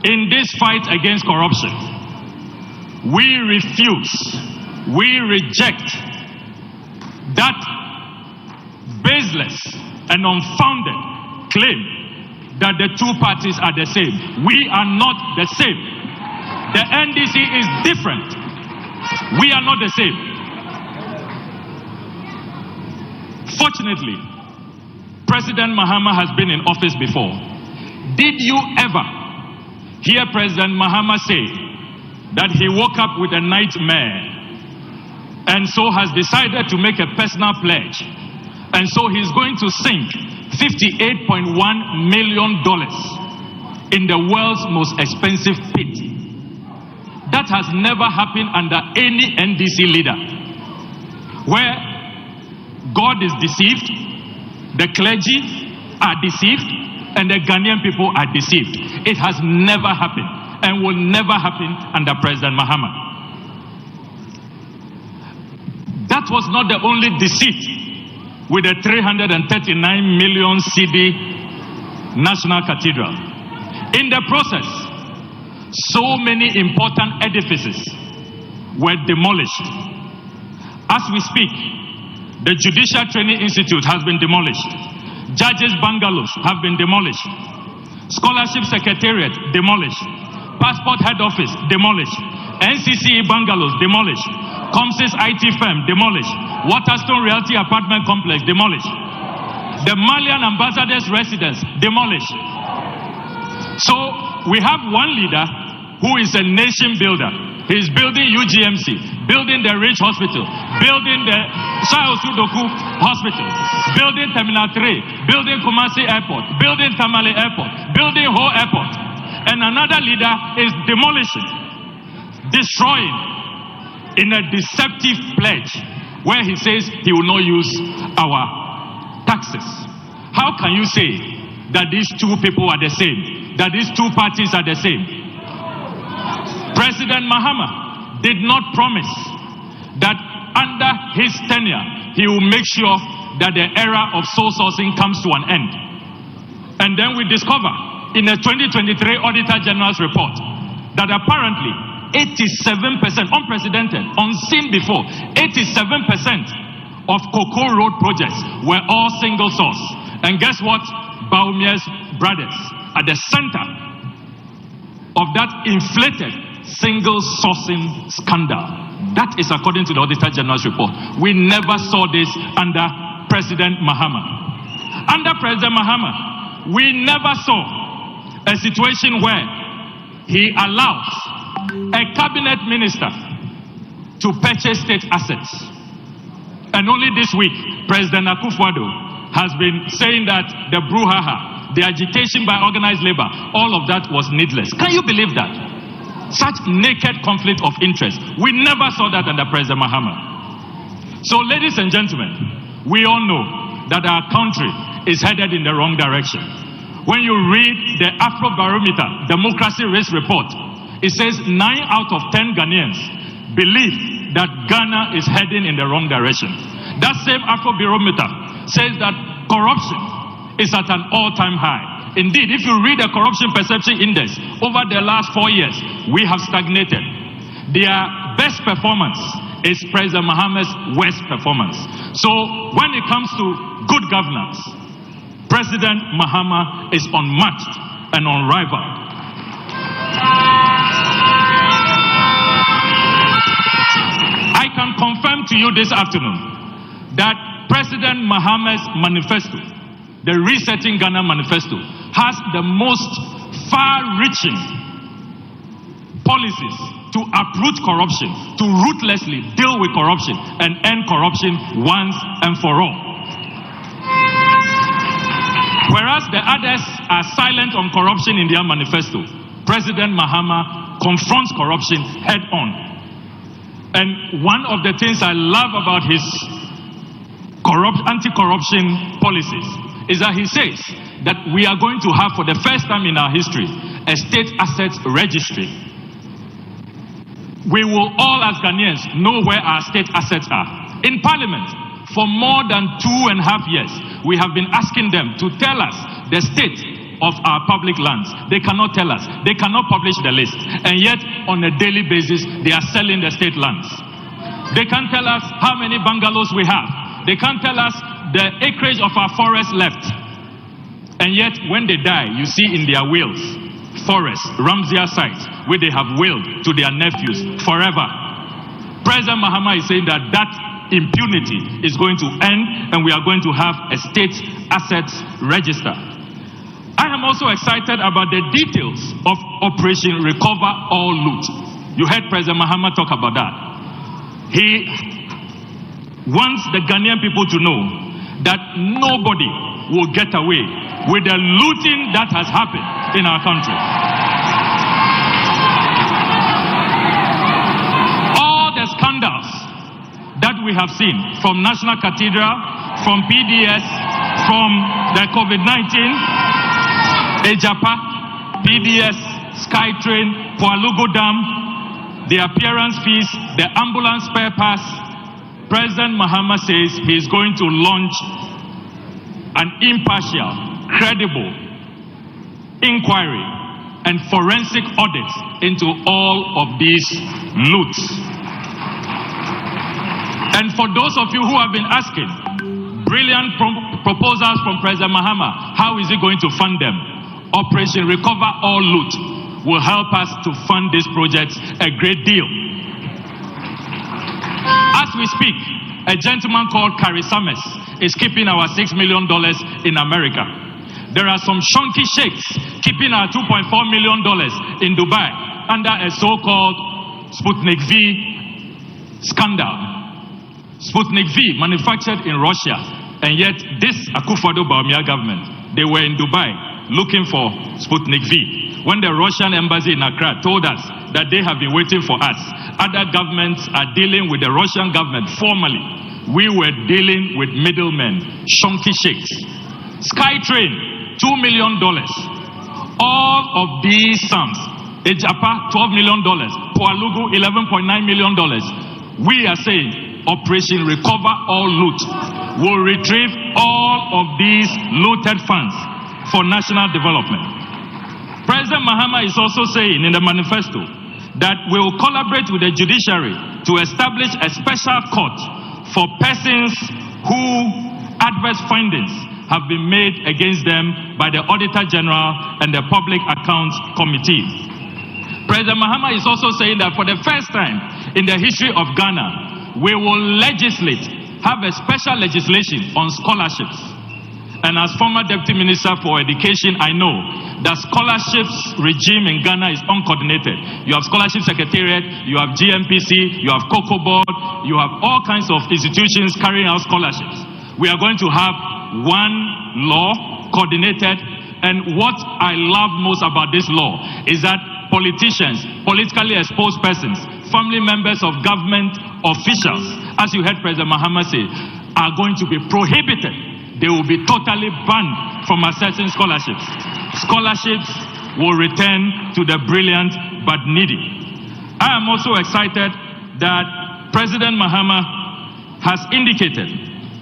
In this fight against corruption, we refuse, we reject that baseless and unfounded claim that the two parties are the same. We are not the same. The NDC is different. We are not the same. Fortunately, President Mahama has been in office before. Did you ever hear President Mahama say that he woke up with a nightmare and so has decided to make a personal pledge. And so he's going to sink $58.1 million in the world's most expensive pit. That has never happened under any NDC leader. Where God is deceived, the clergy are deceived, and the Ghanaian people are deceived. It has never happened and will never happen under President Mahama. That was not the only deceit with the 339 million CD National Cathedral. In the process, so many important edifices were demolished. As we speak, the Judicial Training Institute has been demolished. Judges' bungalows have been demolished. Scholarship Secretariat demolished. Passport Head Office demolished. NCCE bungalows demolished. Comsys IT firm demolished. Waterstone Realty Apartment Complex demolished. The Malian ambassador's residence demolished. So we have one leader who is a nation builder. He's building UGMC, building the Ridge Hospital, building the Sao Sudoku Hospital, building Terminal 3, building Kumasi Airport, building Tamale Airport, building Ho Airport. And another leader is demolishing, destroying in a deceptive pledge where he says he will not use our taxes. How can you say that these two people are the same? That these two parties are the same? President Mahama did not promise that under his tenure he will make sure that the era of sole sourcing comes to an end. And then we discover in the 2023 Auditor General's report that apparently 87%, unprecedented, unseen before, 87% of Cocoa Road projects were all single source. And guess what? Baumia's brothers at the center of that inflated single sourcing scandal. That is according to the Auditor General's report. We never saw this under President Mahama. Under President Mahama, we never saw a situation where he allows a cabinet minister to purchase state assets. And only this week, President Akufo-Addo has been saying that the brouhaha, the agitation by organized labor, all of that was needless. Can you believe that? Such naked conflict of interest. We never saw that under President Mahama. So, ladies and gentlemen, we all know that our country is headed in the wrong direction. When you read the Afrobarometer Democracy Risk Report, it says 9 out of 10 Ghanaians believe that Ghana is heading in the wrong direction. That same Afrobarometer says that corruption is at an all-time high. Indeed, if you read the Corruption Perception Index over the last 4 years, we have stagnated. Their best performance is President Mahama's worst performance. So when it comes to good governance, President Mahama is unmatched and unrivaled. I can confirm to you this afternoon that President Mahama's manifesto, the Resetting Ghana Manifesto, has the most far-reaching policies to uproot corruption, to ruthlessly deal with corruption and end corruption once and for all. Whereas the others are silent on corruption in their manifesto, President Mahama confronts corruption head on. And one of the things I love about his anti-corruption policies is that he says that we are going to have, for the first time in our history, a state assets registry. We will all, as Ghanaians, know where our state assets are. In Parliament, for more than 2.5 years, we have been asking them to tell us the state of our public lands. They cannot tell us. They cannot publish the list. And yet, on a daily basis, they are selling the state lands. They can't tell us how many bungalows we have. They can't tell us the acreage of our forest left. And yet, when they die, you see in their wills, forests, Ramsar sites, where they have willed to their nephews forever. President Mahama is saying that that impunity is going to end and we are going to have a state assets register. I am also excited about the details of Operation Recover All Loot. You heard President Mahama talk about that. He wants the Ghanaian people to know that nobody will get away with the looting that has happened in our country. All the scandals that we have seen from National Cathedral, from PDS, from the COVID-19, Ejapa, PDS, SkyTrain, Poalugo Dam, the appearance fees, the ambulance spare pass, President Mahama says he is going to launch an impartial, credible inquiry and forensic audits into all of these loots. And for those of you who have been asking, brilliant proposals from President Mahama, how is he going to fund them? Operation Recover All Loot will help us to fund this project a great deal. As we speak, a gentleman called Kari Summers is keeping our $6 million in America. There are some shonky sheikhs keeping our $2.4 million in Dubai under a so-called Sputnik V scandal. Sputnik V manufactured in Russia, and yet this Akufo-Addo government, they were in Dubai looking for Sputnik V. When the Russian embassy in Accra told us that they have been waiting for us, other governments are dealing with the Russian government formally. We were dealing with middlemen, shonky sheikhs. SkyTrain, $2 million. All of these sums, Ejapa, $12 million. Poalugu, $11.9 million. We are saying Operation Recover All Loot will retrieve all of these looted funds for national development. President Mahama is also saying in the manifesto that we will collaborate with the judiciary to establish a special court for persons who adverse findings have been made against them by the Auditor General and the Public Accounts Committee. President Mahama is also saying that for the first time in the history of Ghana, we will legislate, have a special legislation on scholarships. And as former Deputy Minister for Education, I know the scholarships regime in Ghana is uncoordinated. You have Scholarship Secretariat, you have GMPC, you have Cocoa Board, you have all kinds of institutions carrying out scholarships. We are going to have one law, coordinated, and what I love most about this law is that politicians, politically exposed persons, family members of government officials, as you heard President Mahama say, are going to be prohibited. They will be totally banned from accessing scholarships. Scholarships will return to the brilliant but needy. I am also excited that President Mahama has indicated,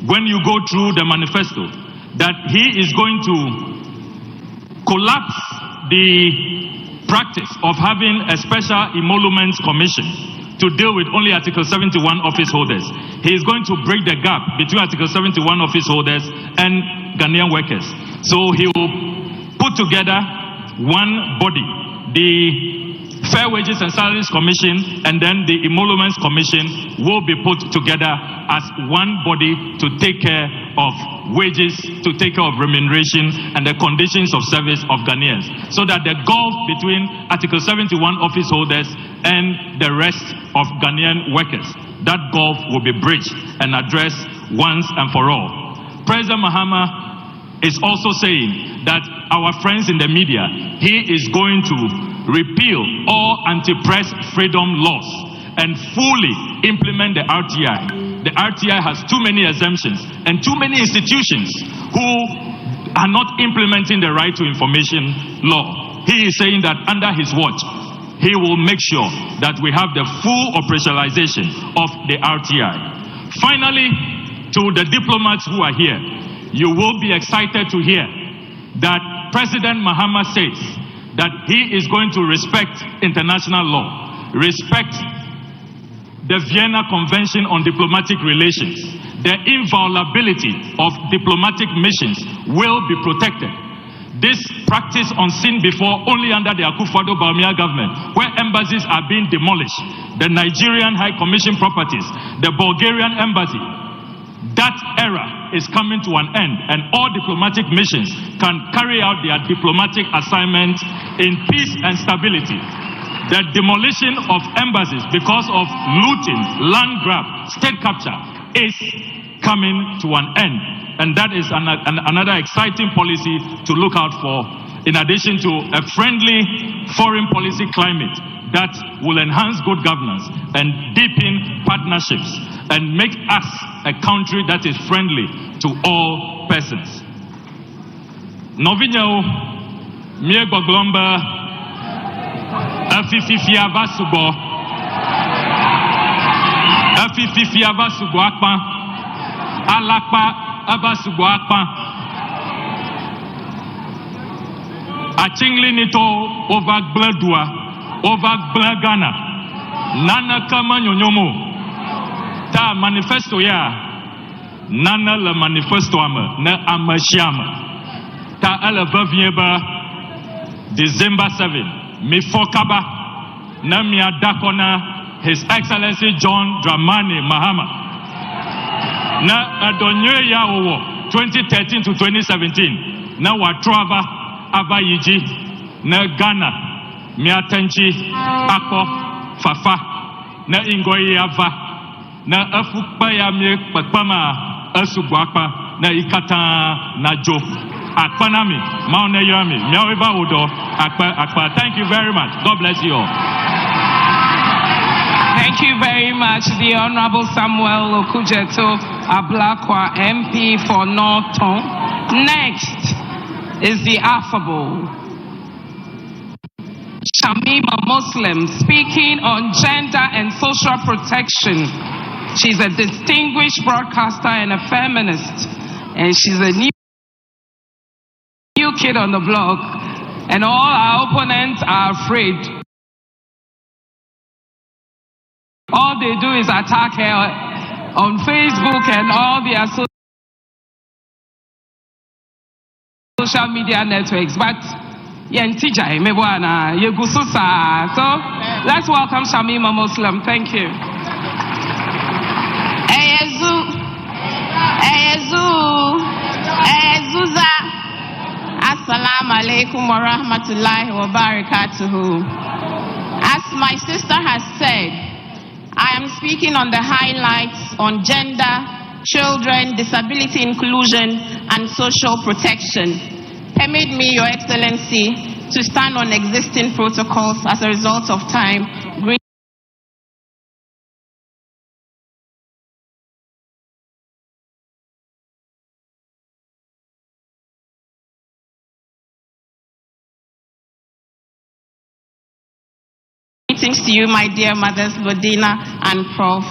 when you go through the manifesto, that he is going to collapse the practice of having a special emoluments commission to deal with only Article 71 office holders. He is going to break the gap between Article 71 office holders and Ghanaian workers. So he will put together one body, the Fair Wages and Salaries Commission, and then the Emoluments Commission will be put together as one body to take care of wages, to take care of remuneration and the conditions of service of Ghanaians, so that the gulf between Article 71 office holders and the rest of Ghanaian workers, that gulf will be bridged and addressed once and for all. President Mahama is also saying that our friends in the media, he is going to repeal all anti-press freedom laws and fully implement the RTI. The RTI has too many exemptions and too many institutions who are not implementing the right to information law. He is saying that under his watch, he will make sure that we have the full operationalization of the RTI. Finally, to the diplomats who are here, you will be excited to hear that President Mahama says that he is going to respect international law, respect the Vienna Convention on Diplomatic Relations. The inviolability of diplomatic missions will be protected. This practice unseen before only under the Akufo-Addo government, where embassies are being demolished, the Nigerian High Commission properties, the Bulgarian embassy, that era is coming to an end, and all diplomatic missions can carry out their diplomatic assignments in peace and stability. The demolition of embassies because of looting, land grab, state capture is coming to an end. And that is another exciting policy to look out for, in addition to a friendly foreign policy climate that will enhance good governance and deepen partnerships and make us a country that is friendly to all persons. Novinyo mie goglomba afififia basugo akpa alakpa abasugo akpa achingli nito over gladua over Ghana nana kama nyonyomo ta manifesto ya nana le manifesto ama na amashiama ta ala vavieba December 7 mi fokaba na mi adakona His Excellency John Dramani Mahama na adonye ya owo 2013 to 2017 na watrava abayiji na Ghana miatenchi ako fafa na ingoyi ava na afukpa ya mi kpakpama asugwakpa na ikata na jo akpanami maune yami miaweba odo akpa. Thank you very much. God bless you all. Thank you very much, the Honorable Samuel Okujeto Ablakwa, MP for Norton. Next is the affable Shamima Muslim, speaking on gender and social protection. She's a distinguished broadcaster and a feminist, and she's a new kid on the block, and all our opponents are afraid. All they do is attack her on Facebook and all their social media networks. But so let's welcome Shamima Muslim. Thank you. Assalamu alaikum wa rahmatullahi wa barakatuhu. As my sister has said, I am speaking on the highlights on gender, children, disability inclusion, and social protection. Permit me, Your Excellency, to stand on existing protocols as a result of time. Greetings to you, my dear mothers, Lodina and Prof.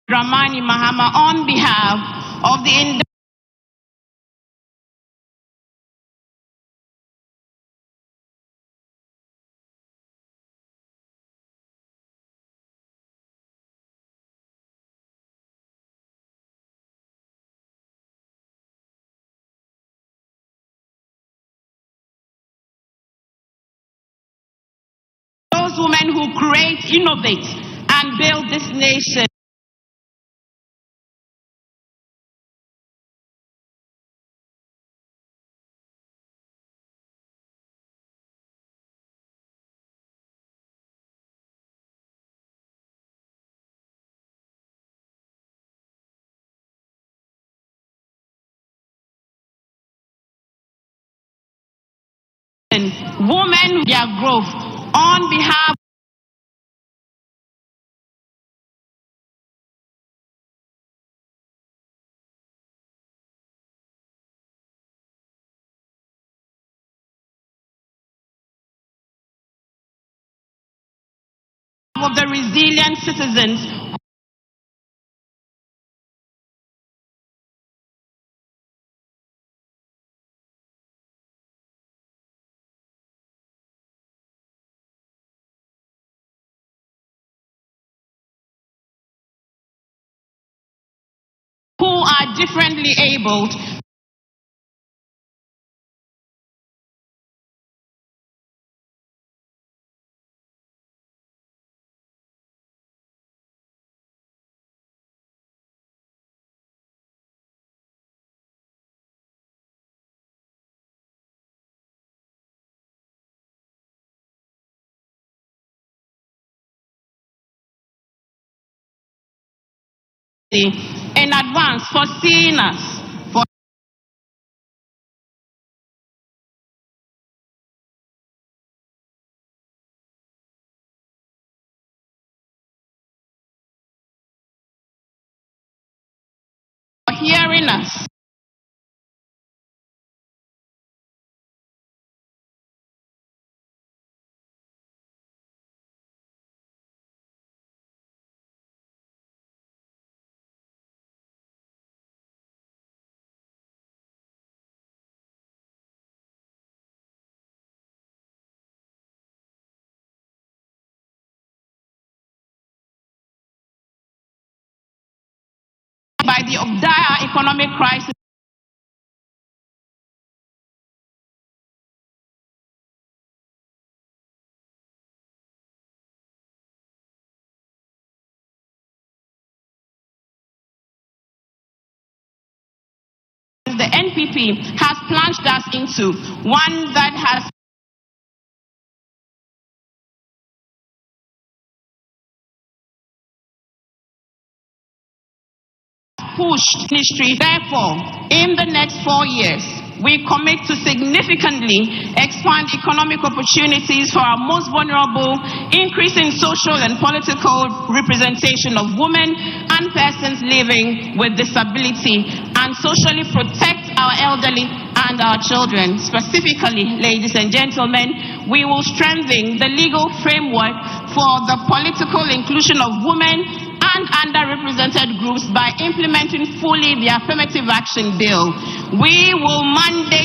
Dramani Mahama, on behalf of the those women who create, innovate, and build this nation. Women, their growth on behalf of the resilient citizens who are differently abled in advance for seeing us. Hearing us. By the dire economic crisis the NPP has plunged us into, one that has pushed ministry. Therefore, in the next 4 years, we commit to significantly expand economic opportunities for our most vulnerable, increasing social and political representation of women and persons living with disability, and socially protect our elderly and our children. Specifically, ladies and gentlemen, we will strengthen the legal framework for the political inclusion of women and underrepresented groups by implementing fully the affirmative action bill. We will mandate